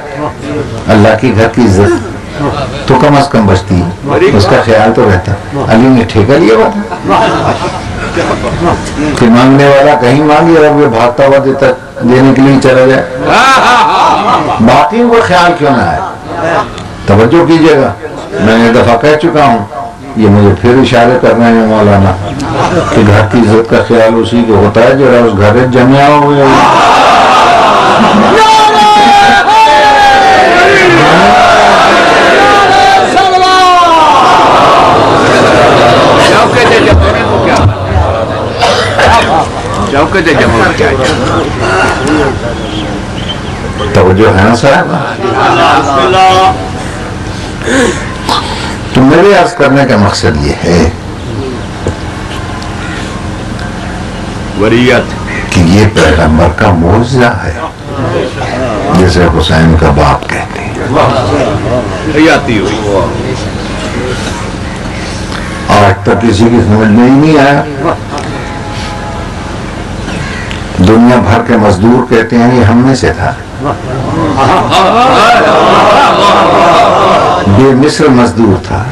S3: اللہ کے گھر کی عزت تو کم از کم بچتی, اس کا خیال تو رہتا. علی نے ٹھیکہ لیا ہوا تھا کہ مانگنے والا کہیں مانگے اور وہ بھاگتا ہوا دیتا دینے کے لیے چلا جائے. باقی کو خیال کیوں نہ آئے؟ توجہ کیجیے گا, میں نے دفعہ کہہ چکا ہوں, یہ مجھے پھر اشارے کر رہے ہیں مولانا کہ گھر کی عزت کا خیال اسی کو ہوتا ہے جو اس گھر جمع ہوئے. توجہ ہے نا صاحب. تو میرے عرض کرنے کا مقصد یہ ہے کہ یہ پیغمبر کا معجزہ ہے جسے حسین کا باپ کہتے ہیں. آج تک کسی کی سمجھ میں ہی نہیں آیا. دنیا بھر کے مزدور کہتے ہیں یہ ہم میں سے تھا. بے مصر مزدور تھا,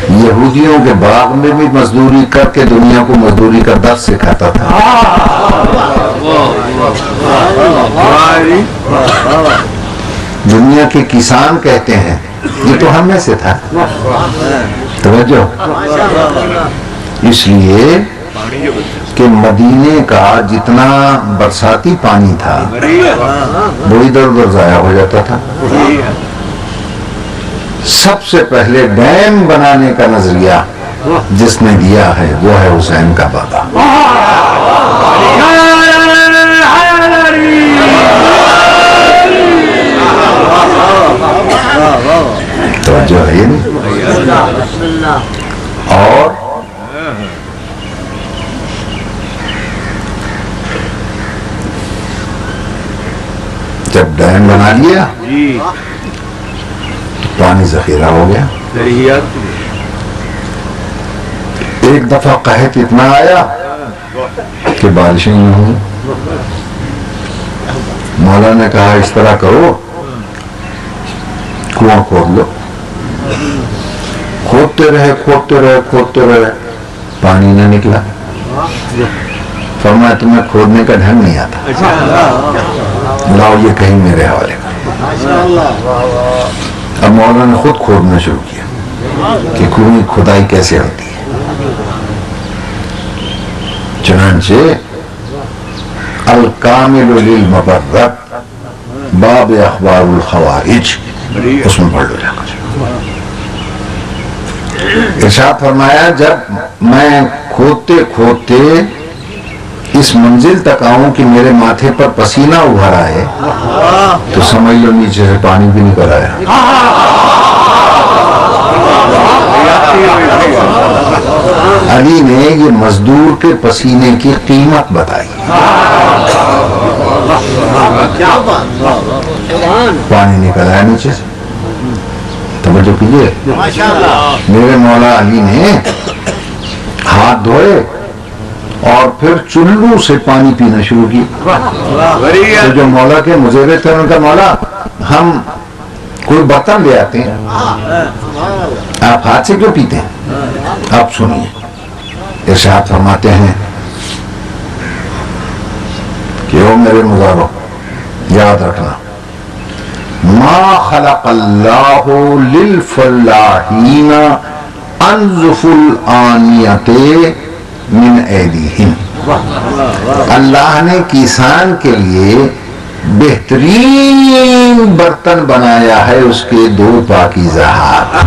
S3: یہودیوں کے باغ میں بھی مزدوری کر کے دنیا کو مزدوری کا درس سکھاتا تھا. دنیا کے کسان کہتے ہیں یہ تو ہم میں سے تھا. توجہ, اس لیے کہ مدینے کا جتنا برساتی پانی تھا وہ ادھر ادھر ضائع ہو جاتا تھا. سب سے پہلے ڈیم بنانے کا نظریہ جس نے دیا ہے وہ ہے حسین کا بابا. توجہ ہے نہیں. اور جب ڈیم بنا لیا پانی ذخیرہ ہو گیا. ایک دفعہ قحط اتنا آیا کہ بارشیں نہیں ہوئی. مولا نے کہا اس طرح کرو کنواں کھود لو. کھودتے رہے پانی نہ نکلا. فرمایا تمہیں کھودنے کا ڈھنگ نہیں آتا, لاؤ یہ کہیں میرے حوالے کر. اب مولانا نے خود کھودنا شروع کیا کہ کنویں کھدائی کیسے ہوتی ہے. چنانچہ الکامل للمبرد باب اخبار الخوارج اس میں پڑھ لو جا کر. ارشاد فرمایا جب میں کھودتے اس منزل تک آؤں کہ میرے ماتھے پر پسینہ ابھرا ہے تو سمجھ لو نیچے سے پانی بھی نکل آیا. علی نے یہ مزدور کے پسینے کی قیمت بتائی. پانی نکل آیا نیچے سے. توجہ کیجیے, میرے مولا علی نے ہاتھ دھوئے اور پھر چلو سے پانی پینا شروع کیا. تو جو مولا کے مزیرے تھے ان کا مولا ہم کوئی برتن لے آتے ہیں, آپ ہاتھ سے کیوں پیتے ہیں؟ آپ سنیے, ارشاد فرماتے ہیں کہ او میرے مزارو یاد رکھنا, ما خلق اللہ للفلاحین انظف الآنیت من ایدیہم. اللہ نے کسان کے لیے بہترین برتن بنایا ہے اس کے دو پاکیزہ ہاتھ.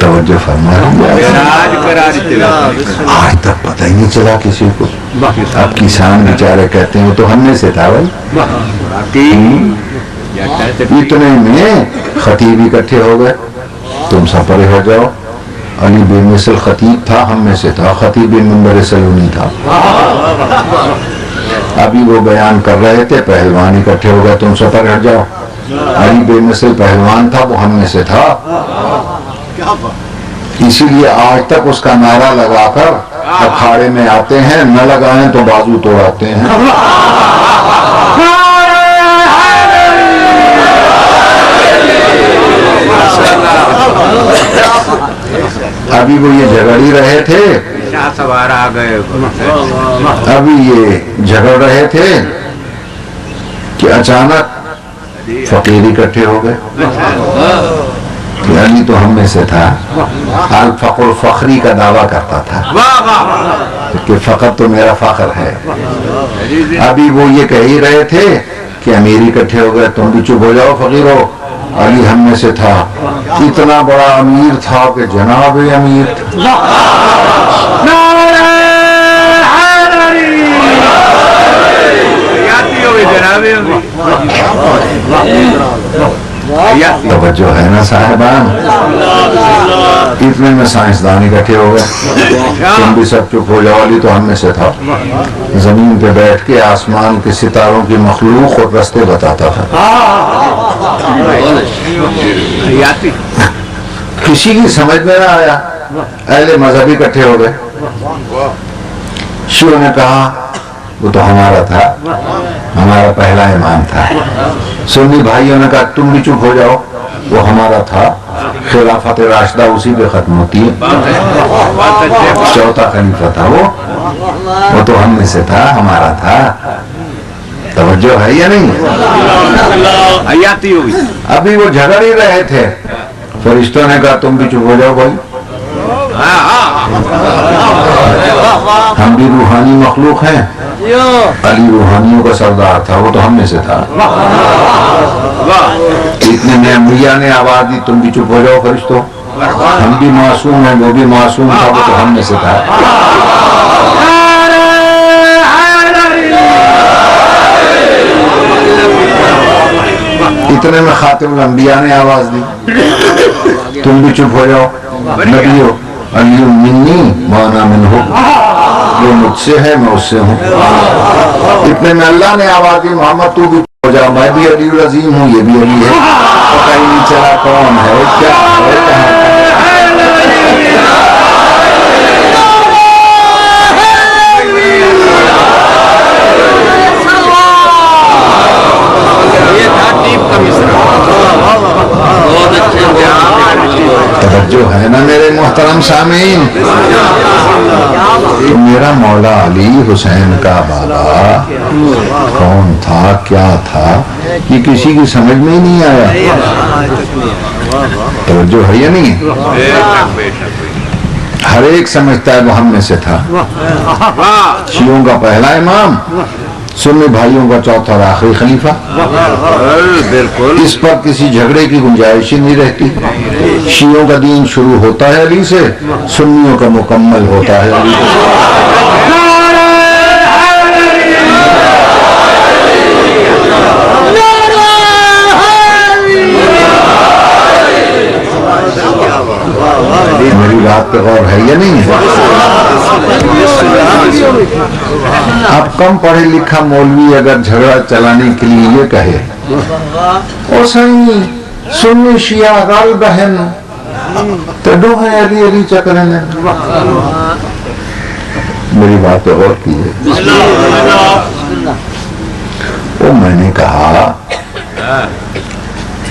S3: توجہ فرمائیں. آج تک پتہ ہی نہیں چلا کسی کو. اب کسان بیچارے کہتے ہیں وہ تو ہم میں سے تھا بھائی. اتنے میں خطیب اکٹھے ہو گئے, تم سفر ہو جاؤ. علی بے مثل خطیب تھا, ہم میں سے تھا, خطیب منبر سلونی تھا. ابھی وہ بیان کر رہے تھے, پہلوان اکٹھے ہو گئے, تم سفر ہٹ جاؤ. علی بے مثل پہلوان تھا, وہ ہم میں سے تھا. اسی لیے آج تک اس کا نعرہ لگا کر اکھاڑے میں آتے ہیں, نہ لگائیں تو بازو توڑاتے ہیں. ابھی وہ یہ جھگڑی رہے تھے, ابھی یہ جھگڑ رہے تھے کہ اچانک فقیر اکٹھے ہو گئے. علی تو ہم میں سے تھا, الفقر فخری کا دعویٰ کرتا تھا کہ فقر تو میرا فخر ہے. ابھی وہ یہ کہہ ہی رہے تھے کہ امیر اکٹھے ہو گئے, تم بھی چپ ہو جاؤ فقیرو. علی ہم میں سے تھا, اتنا بڑا امیر تھا کہ جناب امیر تھا. توجہ ہے نا صاحبان. اتنے میں سائنسدان اکٹھے ہو گئے, تم بھی سب چپ ہو جاؤ. علی تو ہم میں سے تھا, زمین پہ بیٹھ کے آسمان کے ستاروں کی مخلوق اور رستے بتاتا تھا. کسی کی سمجھ میں نہ آیا. اہل مذہبی اکٹھے ہو گئے. شیعوں نے کہا وہ تو ہمارا تھا, ہمارا پہلا امام تھا. سنی بھائیوں نے کہا تم بھی چپ ہو جاؤ, وہ ہمارا تھا, خلافت راشدہ اسی پہ ختم ہوتی ہے, چوتھا خلیفہ تھا وہ تو ہم میں سے تھا, ہمارا تھا. توجہ ہے یا نہیں؟ ابھی وہ جھگڑ ہی رہے تھے, فرشتوں نے کہا تم بھی چپ ہو جاؤ بھائی, ہم بھی روحانی مخلوق ہیں. علی روحانیوں کا سردار تھا, وہ تو ہم میں سے تھا. اتنے میں انبیاء نے آواز دی تم بھی چپ ہو جاؤ فرشتوں, ہم بھی معصوم ہیں, وہ بھی معصوم تھا, وہ تو ہم میں سے تھا. اتنے میں خاتم الانبیاء نے آواز دی تم بھی چپ ہو جاؤ, نبیو علی منی وانا منہ. وہ مجھ سے ہے میں اس سے ہوں. اتنے میں اللہ نے آواز دی محمد تو بھی ہو جا, میں بھی علی العظیم ہوں, یہ بھی علی ہے. پتہ ہی نہیں چلا کون ہے کیا ہے کہاں ہے. توجہ ہے نا میرے محترم سامعین. تو میرا مولا علی حسین کا بابا کون تھا کیا تھا یہ کسی کی سمجھ میں ہی نہیں آیا. توجہ ہے یا نہیں؟ ہر ایک سمجھتا ہے وہ ہم میں سے تھا. شیعوں کا پہلا امام, سنی بھائیوں کا چوتھا اور آخری خلیفہ. بالکل اس پر کسی جھگڑے کی گنجائش ہی نہیں رہتی. شیعوں کا دین شروع ہوتا ہے علی سے, سنیوں کا مکمل ہوتا ہے علی سے. میری بات پہ غور ہے یا نہیں ہے؟ اب کم پڑھے لکھا مولوی اگر جھگڑا چلانے کے لیے یہ کہے او سائیں سنی شیعہ غال بہن تو دو ہیں علی علی چکرے نے. میری بات پہ غور کیجیے. وہ میں نے کہا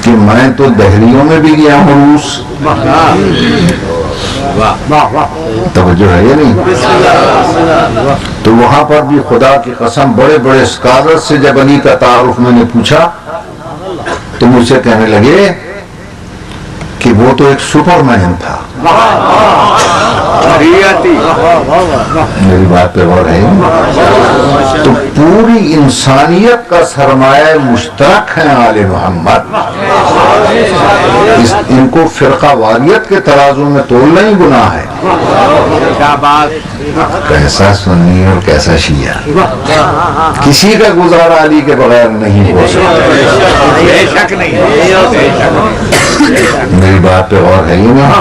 S3: کہ میں تو دہلیوں میں بھی گیا ہوں روس. توجہ ہے یا نہیں؟ تو وہاں پر بھی خدا کی قسم بڑے بڑے اسکالر سے جب علی کا تعارف میں نے پوچھا تو مجھ سے کہنے لگے کہ وہ تو ایک سپر مین تھا. میری بات پہ غور ہے. تو پوری انسانیت کا سرمایہ مشترک ہے آل محمد. ان کو فرقہ واریت کے ترازو میں تولنا ہی گناہ ہے. کیسا سنی اور کیسا شیعہ, کسی کا گزارا علی کے بغیر نہیں ہو سکتا. میری بات پہ غور ہے ہی نہیں.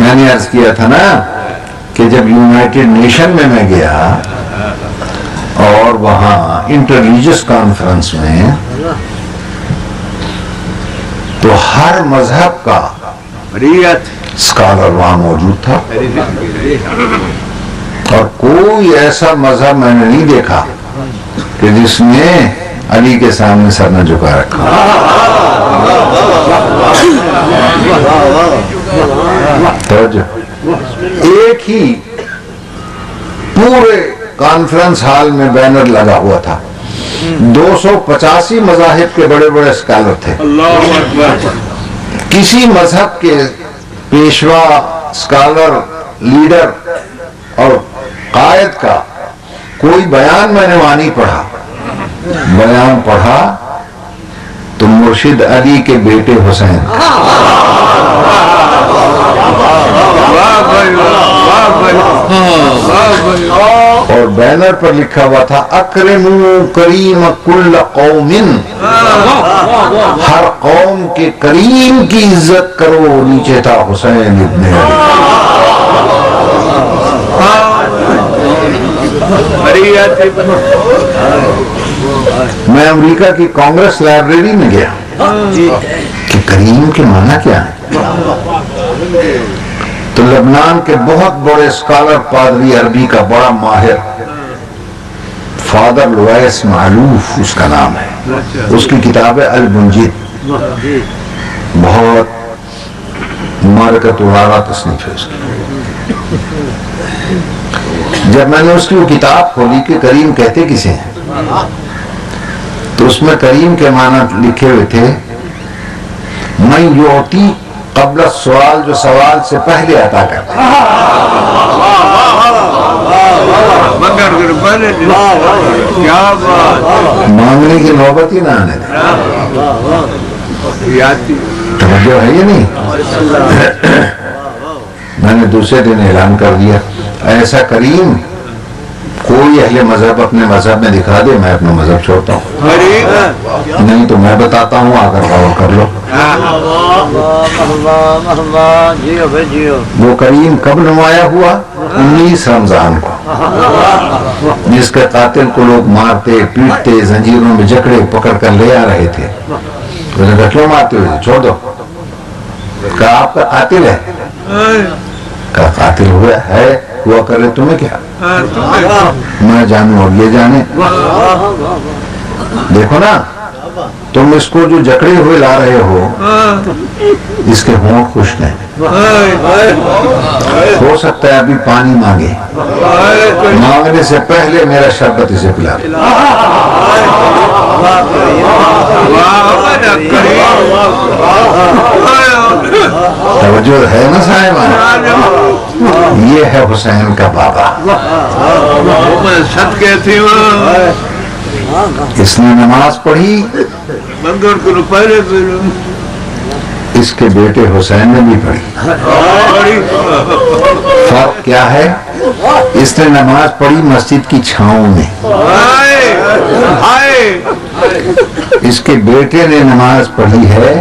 S3: میں نے عرض کیا تھا نا کہ جب یونائٹڈ نیشن میں گیا اور وہاں انٹر ریلیجس کانفرنس میں تو ہر مذہب کا اسکالر وہاں موجود تھا اور کوئی ایسا مذہب میں نے نہیں دیکھا کہ جس نے علی کے سامنے سر نہ جھکا رکھا. ایک ہی پورے کانفرنس ہال میں بینر لگا ہوا تھا, 285 مذاہب کے بڑے بڑے اسکالر تھے. کسی مذہب کے پیشوا, اسکالر, لیڈر اور قائد کا کوئی بیان میں نے وہاں نہیں پڑھا. بیان پڑھا تو مرشد علی کے بیٹے حسین. اور بینر پر لکھا ہوا تھا اکرموا کریم کل قوم, ہر قوم کے کریم کی عزت کرو. نیچے تھا حسین ابن علی. میں امریکہ کی کانگریس لائبریری میں گیا کہ کریم کے معنی کیا ہے. تو لبنان کے بہت بڑے اسکالر, پادری عربی کا بڑا ماہر, فادر لوئس معلوف اس کا نام ہے, اس کی کتاب ہے المنجد, بہت معرکۃ العراء تصنیف ہے اس کی. جب میں نے اس کی وہ کتاب کھولی کہ کریم کہتے کسے ہیں تو اس میں کریم کے معنی لکھے ہوئے تھے من یعطی قبل السؤال, جو سوال سے پہلے عطا کرتا ہے. مانگنے کی نوبت ہی نہ آنے دے. توجہ ہے یہ نہیں؟ میں نے دوسرے دن اعلان کر دیا ایسا کریم کوئی اہل مذہب اپنے مذہب میں دکھا دے, میں اپنا مذہب چھوڑتا ہوں, نہیں تو میں بتاتا ہوں, آ کر غور کر لو. وہ کریم کب نمایاں ہوا 19 رمضان کو جس کے قاتل کو لوگ مارتے پیٹتے زنجیروں میں جکڑے پکڑ کر لے آ رہے تھے، اس نے کہا کیوں مارتے ہوئے، چھوڑ دو. کہا آپ کا قاتل ہے، کہا قاتل ہوا کرے تمہیں کیا، میں جانوں اور یہ جانے. دیکھو نا تم اس کو جو جکڑے ہوئے لا رہے ہو اس کے ہونٹ خشک ہیں، ہو سکتا ہے ابھی پانی مانگے، مانگنے سے پہلے میرا شربت اسے پلا دے. توجہ ہے نا صاحبان، یہ ہے حسین کا بابا. اس نے نماز پڑھی، اس کے بیٹے حسین نے بھی پڑھی. فرق کیا ہے؟ اس نے نماز پڑھی مسجد کی چھاؤں میں، اس کے بیٹے نے نماز پڑھی ہے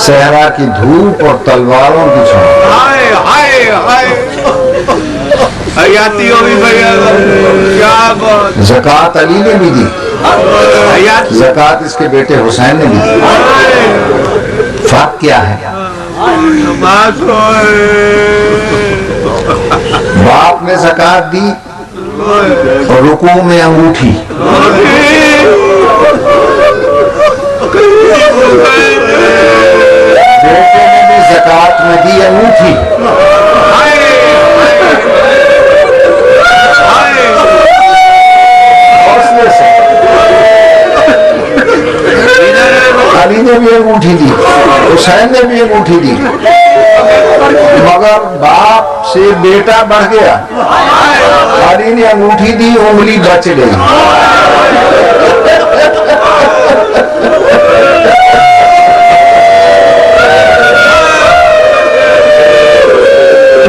S3: صحرا کی دھوپ اور تلواروں کی چھاؤں. زکوٰۃ علی نے بھی دی، زکوٰۃ اس کے بیٹے حسین نے بھی دی. فرق کیا ہے؟ باپ نے زکوٰۃ دی اور رکوع میں انگوٹھی، بیٹے نے بھی زکوٰۃ میں دی انگوٹھی. علی نے بھی انگوٹھی دی، حسین نے بھی انگوٹھی دی، مگر باپ سے بیٹا بڑھ گیا. علی نے انگوٹھی دی، انگلی بچ گئی.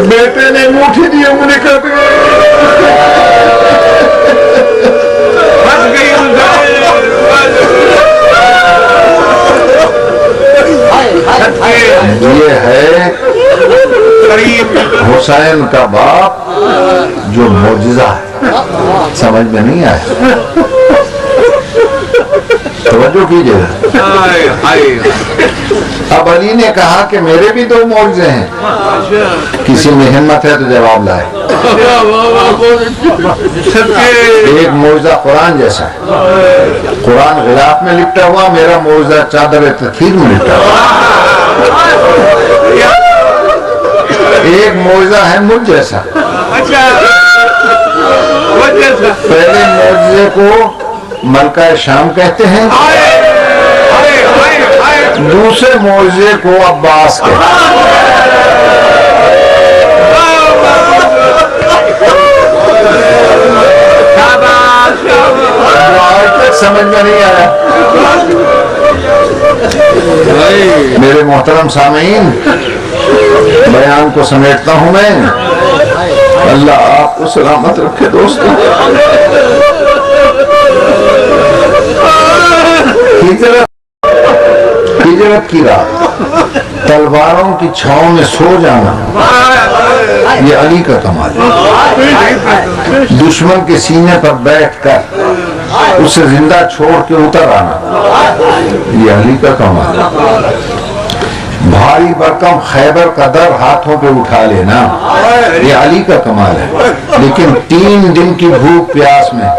S3: بیٹے نے انگوٹھی دی، انگلی کٹ گئی. یہ ہے حسین کا باپ جو معجزہ ہے. سمجھ میں نہیں آیا؟ توجہ کیجیے. اب علی نے کہا کہ میرے بھی 2 معجزے ہیں، کسی میں ہمت ہے تو جواب لائے. ایک معجزہ قرآن جیسا ہے، قرآن غلاف میں لپٹا ہوا، میرا معجزہ چادر تطہیر میں لپٹا ہوا. ایک معجزہ ہے مجھ جیسا. پہلے معجزے کو ملکہ شام کہتے ہیں، دوسرے معجزے کو عباس کہتے ہیں. آج تک سمجھ میں نہیں آیا. میرے محترم سامعین، بیان کو سمیٹتا ہوں میں. اللہ آپ کو سلامت رکھے دوستو. ہجرت کی رات، تلواروں کی چھاؤں میں سو جانا، یہ علی کا کمال ہے. دشمن کے سینے پر بیٹھ کر اسے زندہ چھوڑ کے اتر آنا، یہ علی کا کمال ہے. بھاری برکم خیبر کا در ہاتھوں پہ اٹھا لینا، یہ علی کا کمال ہے. لیکن 3 دن کی بھوک پیاس میں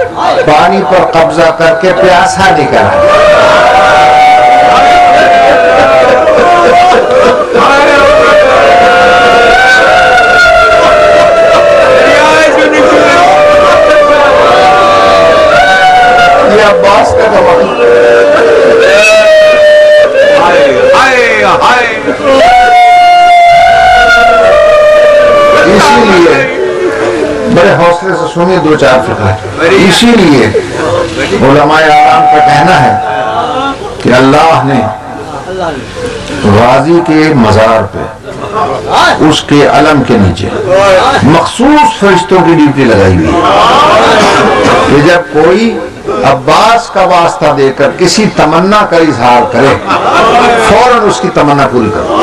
S3: پانی پر قبضہ کر کے پیاسا نکلا. یہ عباس کا کمال. اسی لیے بڑے حوصلے سے سنیے 2-4 فقرے. اسی لیے علماء آرام کا کہنا ہے کہ اللہ نے غازی کے مزار پہ اس کے علم کے نیچے مخصوص فرشتوں کی ڈیوٹی لگائی ہوئی ہے کہ جب کوئی عباس کا واسطہ دے کر کسی تمنا کا اظہار کرے، فوراً اس کی تمنا پوری کرو.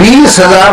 S3: 20,000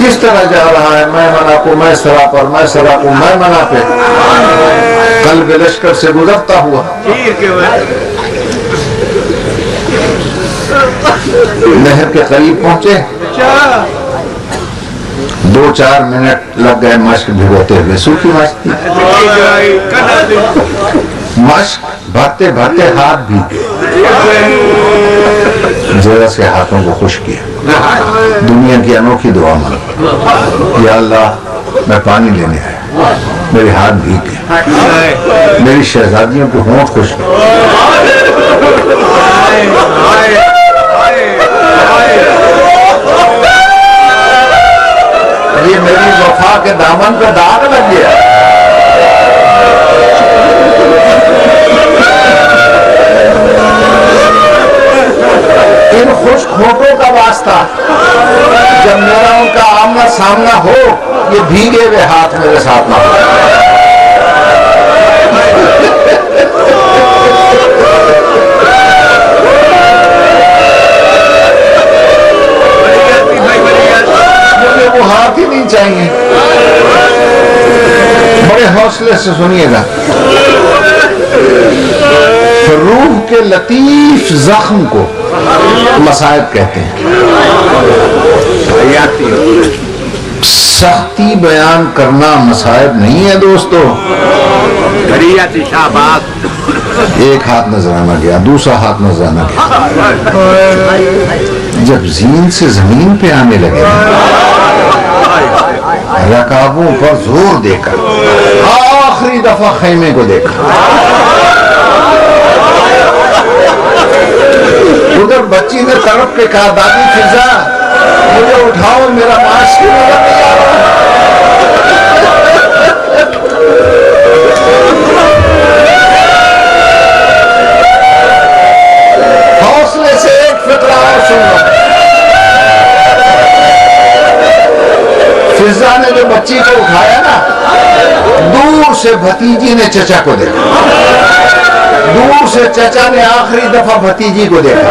S3: کس طرح جا رہا ہے، میں منا کو میں سرا پر، میں سرا کو میں منا پہ، قلب لشکر سے گزرتا ہوا نہر کے قریب پہنچے. 2-4 منٹ لگ گئے مشق بھگوتے ہوئے. سوکھی مشق تھی. مشق بھرتے بھرتے ہاتھ بھیگ گئے. ذرا سے ہاتھوں کو خشک کیا. دنیا کی انوکھی دعا مانگ، یا اللہ میں پانی لینے آیا، میرے ہاتھ بھیگ گئے، میری شہزادیوں کے ہونٹ خشک. یہ میری وفا کے دامن پہ داغ لگ گیا. ان خشک ہونٹوں کا واسطہ جب میرا ان کا آمنا سامنا ہو، یہ بھیگے ہوئے ہاتھ میرے ساتھ نہ ہو. مجھے وہ ہاتھ ہی نہیں چاہیے. بڑے حوصلے سے سنیے گا. روح کے لطیف زخم کو مصائب کہتے ہیں. سختی بیان کرنا مصائب نہیں ہے دوستو. ایک ہاتھ نظرانہ گیا، دوسرا ہاتھ نظرانہ گیا. جب زین سے زمین پہ آنے لگے، رکابوں پر زور دے کر آخری دفعہ خیمے کو دیکھا. ادھر بچی نے تڑپ کے کہا، دادی فضا مجھے اٹھاؤ، میرا معاش کی نظر نہیں آ رہا. حوصلے سے ایک فقرہ اور سن لو. فضا نے جو بچی کو اٹھایا نا، دور سے بھتیجی نے چچا کو دیکھا، دور سے چچا نے آخری دفعہ بھتیجی کو دیکھا.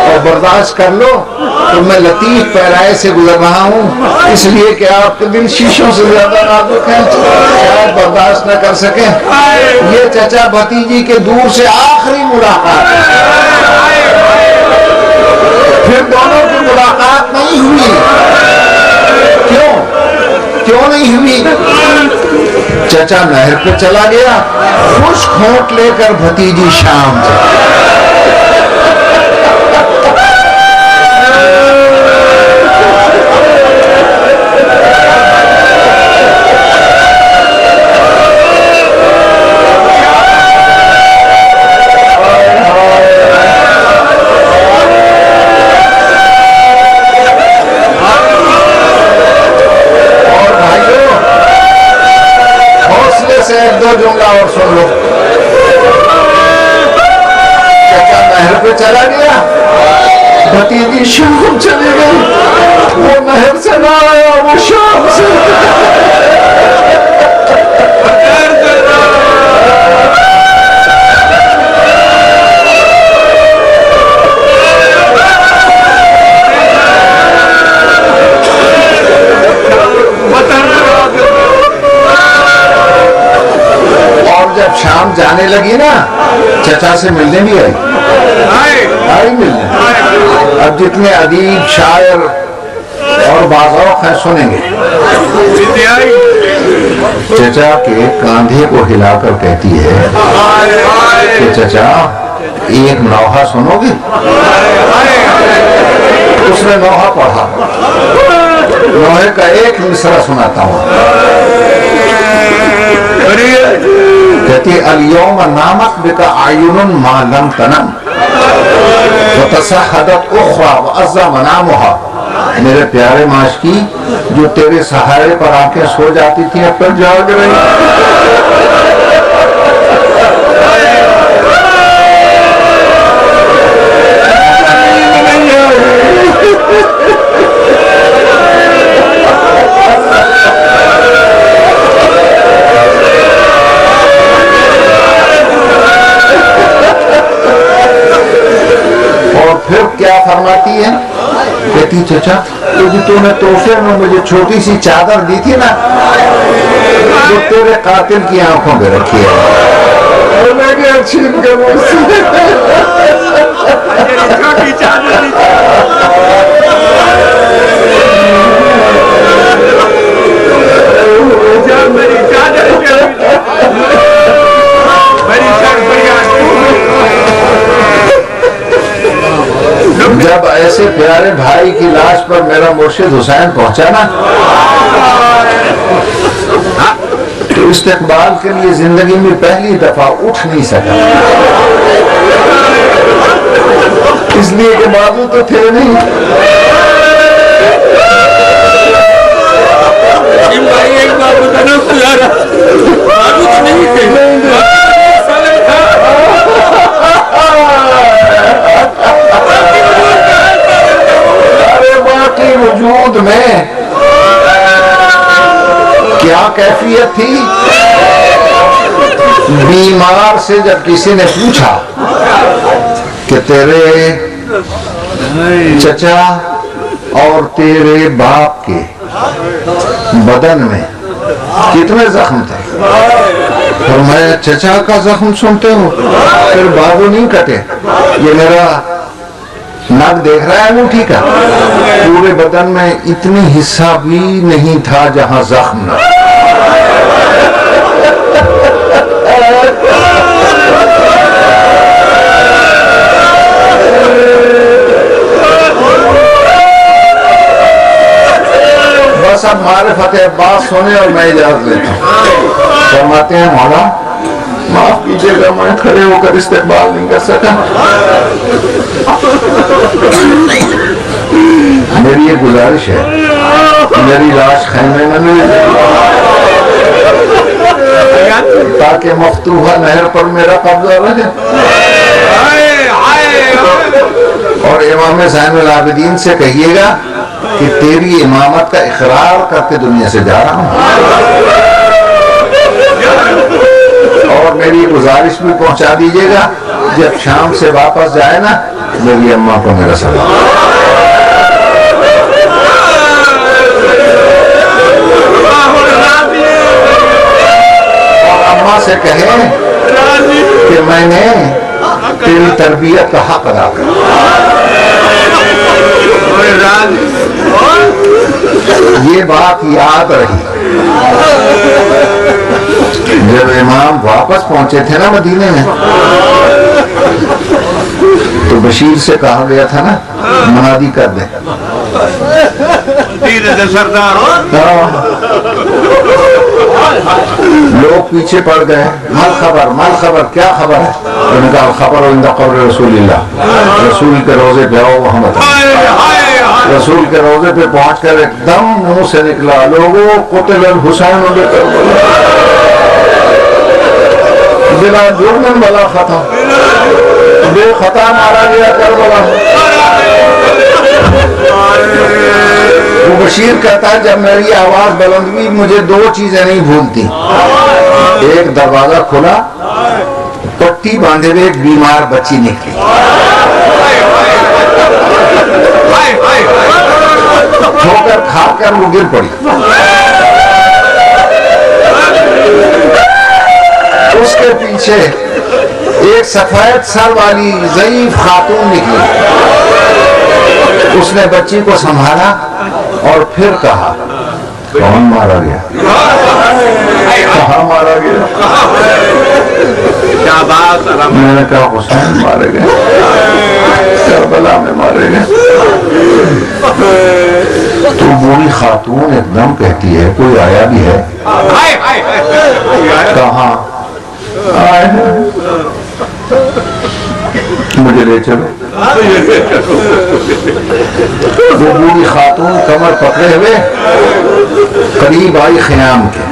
S3: اور برداشت کر لو تو میں لطیف پیرائے سے گزر رہا ہوں، اس لیے کہ آپ کے دل شیشوں سے زیادہ نازک ہیں، شاید برداشت نہ کر سکیں. یہ چچا بھتیجی کے دور سے آخری ملاقات، پھر دونوں کی ملاقات نہیں ہوئی. کیوں نہیں ہوئی؟ چچا نہر پہ چلا گیا، خشک ہونٹ لے کر بھتیجی شام چلی. ایک دو جملہ اور سن لو. چچا نہر پہ چلا گیا، بھتیجی شام چلی گئی. وہ نہر سے نہ آیا، وہ شام سے. جب شام جانے لگی نا، چچا سے ملنے بھی آئی ملنے. اب جتنے ادیب، شاعر اور باذوق ہیں سنیں گے. چچا کے کاندھے کو ہلا کر کہتی ہے کہ چچا ایک نوحہ سنو گے؟ اس نے نوحہ پڑھا. نوحے کا ایک مصرع سناتا ہوں. کہتی الیوم نامت بک عیون ما لم تنم وتصحدت اخرى وعزا منامها. میرے پیارے معاشقی، جو تیرے سہارے پر آنکھیں سو جاتی تھی اب تک جاگ رہی. پھر کیا فرماتی ہے؟ کہتی چچا تو نے تحفے میں مجھے چھوٹی سی چادر دی تھی نا، جو تیرے قاتل کی آنکھوں پہ رکھی ہے، میں کہ چھین کے مجھ سے
S4: چھوٹی چادر دی تھی۔ میری چادر بڑی سر
S3: جب ایسے پیارے بھائی کی لاش پر میرا مرشد حسین پہنچا نا، تو استقبال کے لیے زندگی میں پہلی دفعہ اٹھ نہیں سکا، اس لیے کہ بازو تو تھے نہیں۔
S4: بھائی ایک بار بتانا سیارا بازو تو نہیں تھے،
S3: باقی وجود میں کیا کیفیت تھی؟ بیمار سے جب کسی نے پوچھا کہ تیرے چچا اور تیرے باپ کے بدن میں کتنے زخم تھے؟ فرمایا چچا کا زخم سنتے ہو؟ پھر بازو نہیں کٹے، یہ میرا ناک دیکھ رہا ہے انگوٹھی کا، پورے بدن میں اتنی حصہ بھی نہیں تھا جہاں زخم نہ۔ بس اب معرفت عباس سنے اور میں اجازت لیتا ہوں۔ فرماتے ہیں مولا معاف کیجیے گا میں کھڑے ہو کر استقبال نہیں کر سکا، میری یہ گزارش ہے میری لاش خیمے میں نہیں تاکہ مفتوحہ نہر پر میرا قبضہ رہے، اور امام زین العابدین سے کہیے گا کہ تیری امامت کا اقرار کر کے دنیا سے جا رہا ہوں، اور میری گزارش بھی پہنچا دیجیے گا جب شام سے واپس جائے نا میری اماں کو میرا سلام، اور اماں سے کہے کہ میں نے تیری تربیت کا حق ادا کیا۔ یہ بات یاد رہی جب امام واپس پہنچے تھے نا مدینے میں، تو بشیر سے کہا گیا تھا نا منادی کر دیں،
S4: سردار
S3: لوگ پیچھے پڑ گئے، مال خبر کیا خبر ہے؟ انہوں نے کہا خبر عند قبر رسول اللہ، رسول کے روزے پہ آؤ وہاں بتاؤ۔ رسول کے روزے پہ پہنچ کر ایک دم منہ سے نکلا لوگوں قتل الحسین بلا جرم بلا خطا، بے خطا مارا گیا کربلا۔ وہ بشیر کہتا ہے جب میری آواز بلند ہوئی مجھے دو چیزیں نہیں بھولتی، ایک دروازہ کھلا، پٹی باندھے ہوئے ایک بیمار بچی نکلی، ٹھوکر کھا کر وہ گر پڑی، اس کے پیچھے ایک سفید سر والی ضعیف خاتون نکلی، اس نے بچی کو سنبھالا اور پھر کہا کون مارا گیا؟ کہاں مارا گیا؟ میں نے کہا حسین مارے گئے، کربلا میں مارے گئے۔ تو بوڑھی خاتون ایک دم کہتی ہے کوئی آیا بھی ہے؟ کہاں آئے ہیں؟ مجھے لے چلو۔ وہ بوڑھی خاتون کمر پکڑے ہوئے قریب آئی خیام کے،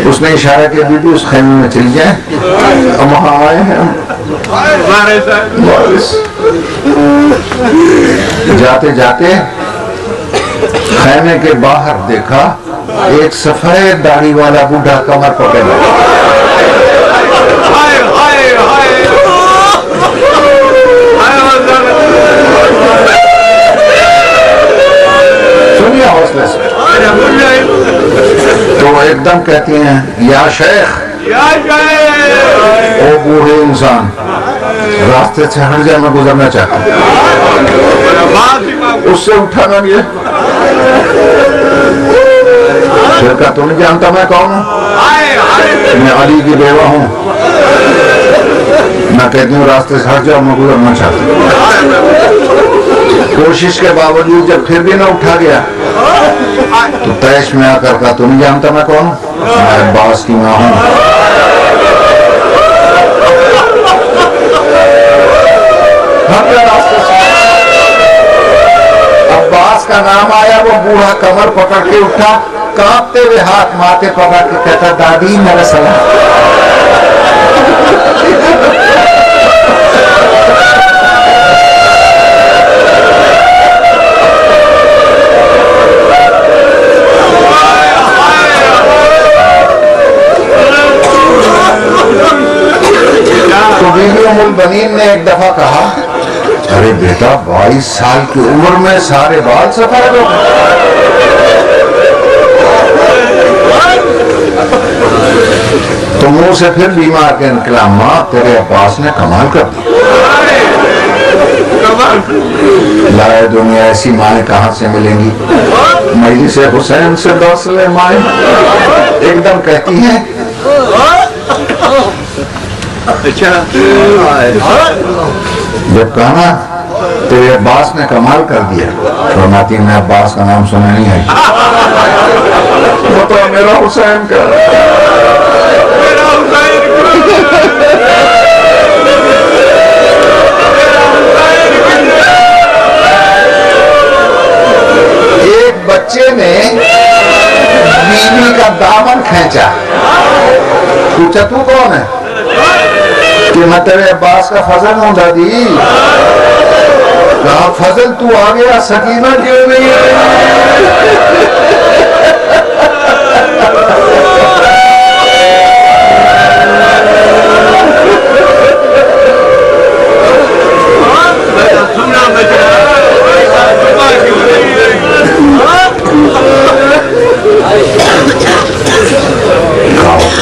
S3: اس نے اشارہ کیا بی بی اس خیمے میں چلی جائیں، وہاں آئے ہیں وارث۔ جاتے جاتے خیمے کے باہر دیکھا ایک سفید داڑھی والا بوڑھا کمر پکڑے دم کہتی ہیں یا شیخ او بوڑھے انسان راستے سے ہٹ جائے، میں گزرنا چاہتا ہوں۔ اس سے اٹھا نہ گیا۔ پھر کہا تو نہیں جانتا میں کون ہوں؟ میں علی کی بیوہ ہوں۔ میں کہتی ہوں راستے سے ہٹ جاؤ، میں گزرنا چاہتا ہوں۔ کوشش کے باوجود جب پھر بھی نہ اٹھا گیا تو تیش میں آ کر کہا تو نہیں جانتا میں کون ہوں؟ میں عباس کی ماں ہوں۔ عباس کا نام آیا، وہ بوڑھا کمر پکڑ کے اٹھا، کانپتے ہوئے ہاتھ ماتھے پکڑ کے کہتا دادی میرا سلام۔ تو بیوی ام البنین نے ایک دفعہ کہا ارے بیٹا 22 سال کی عمر میں سارے بال سفید ہو گئے۔ تو منہ سے پھر بیمار کے نکلا ماں تیرے عباس نے کمال کر دی۔ لائے دنیا ایسی مائیں کہاں سے ملیں گی، مجلس حسین سے دوسلے مائیں۔ ایک دم کہتی ہیں جب کہا تیرے عباس نے کمال کر دیا، فرماتی میں عباس کا نام سننے نہیں آئی، وہ تو میرا حسین کا۔ ایک بچے نے بیوی کا دامن کھینچا، پوچھا تو کون ہے؟ کہ میں تیرے عباس کا فضل ہوں دادی۔ کہا فضل تو آ گیا، سکینہ کیوں نہیں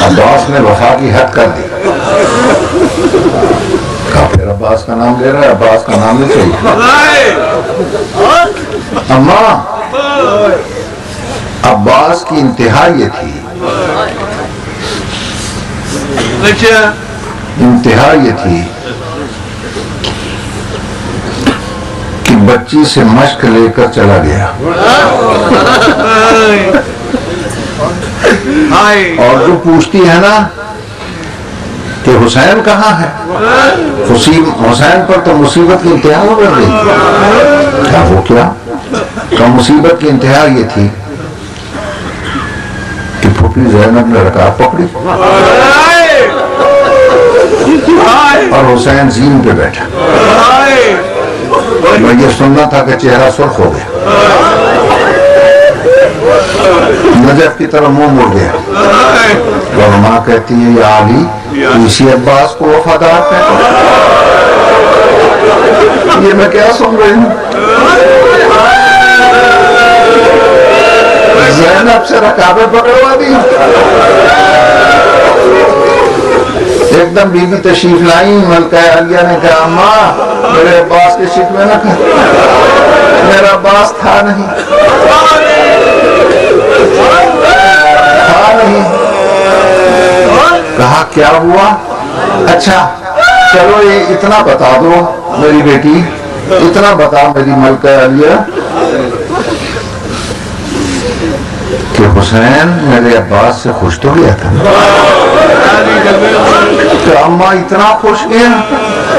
S3: عباس نے وفا کی حد کر دی۔ کہا پھر عباس کا نام لے رہا ہے، عباس کا نام نہیں چاہیے۔ اماں عباس کی انتہا یہ تھی، انتہا یہ تھی کہ بچی سے مشق لے کر چلا گیا، اور جو پوچھتی ہے نا کہ حسین کہاں ہے، حسین پر تو مصیبت کی انتہا ہو گئی۔ کیا وہ کیا؟ تو مصیبت کی انتہا یہ تھی کہ پھوپھی زینب نے رکعت پکڑی اور حسین زین پہ بیٹھا۔ میں یہ سننا تھا کہ چہرہ سرخ ہو گیا، نجف کی طرف منہ مڑ گیا، اور ماں کہتی ہے یا علی اسی عباس کو وفادار کہتا۔ یہ میں کیا سن رہی ہوں؟ زینب سے رکابیں پکڑوا دی۔ ایک دم بی بی تشریف لائی، ملکہ عالیہ نے کہا اماں میرے عباس کے شکوے نہ کر، میرا عباس تھا نہیں، تھا نہیں۔ کہا کیا ہوا؟ اچھا چلو یہ اتنا بتا دو میری بیٹی، اتنا بتا میری ملکہ عالیہ کہ حسین میرے عباس سے خوش تو گیا تھا؟ کہ اماں اتنا خوش گیا،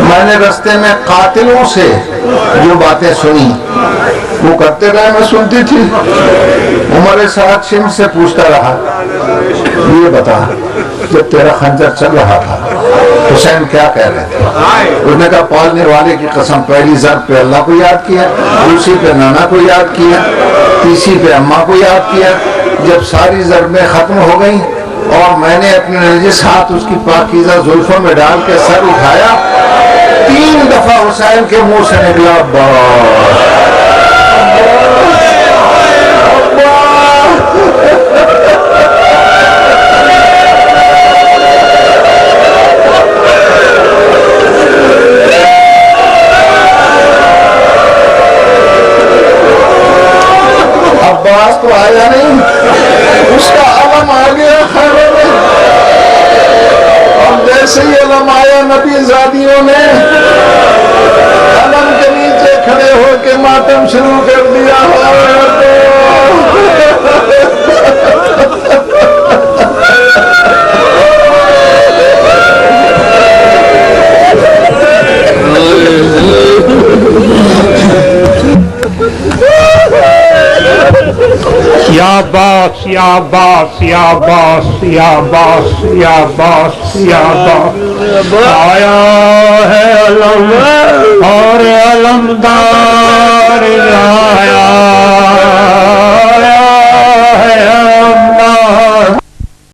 S3: میں نے رستے میں قاتلوں سے جو باتیں سنی وہ کرتے رہے، میں سنتی تھی۔ عمر ساتھ شم سے پوچھتا رہا یہ بتا جب تیرا خنجر چل رہا تھا حسین کیا کہہ رہے تھے؟ اس نے کہا پالنے والے کی قسم، پہلی ضرب پہ اللہ کو یاد کیا، دوسری پہ نانا کو یاد کیا، تیسری پہ اماں کو یاد کیا۔ جب ساری ضربیں ختم ہو گئیں اور میں نے اپنے نجس ہاتھ اس کی پاکیزہ زلفوں میں ڈال کے سر اٹھایا، 3 دفعہ حسین کے منہ سے نکلا پاس تو آیا نہیں، اس کا علم آ گیا خیمے میں، اور جیسے ہی علم آیا نبی زادیوں نے علم کے نیچے کھڑے ہو کے ماتم شروع کر دیا
S6: یا باس یا باس یا باس یا باس یا باس یا باس، آیا ہے علم اور علمدار آیا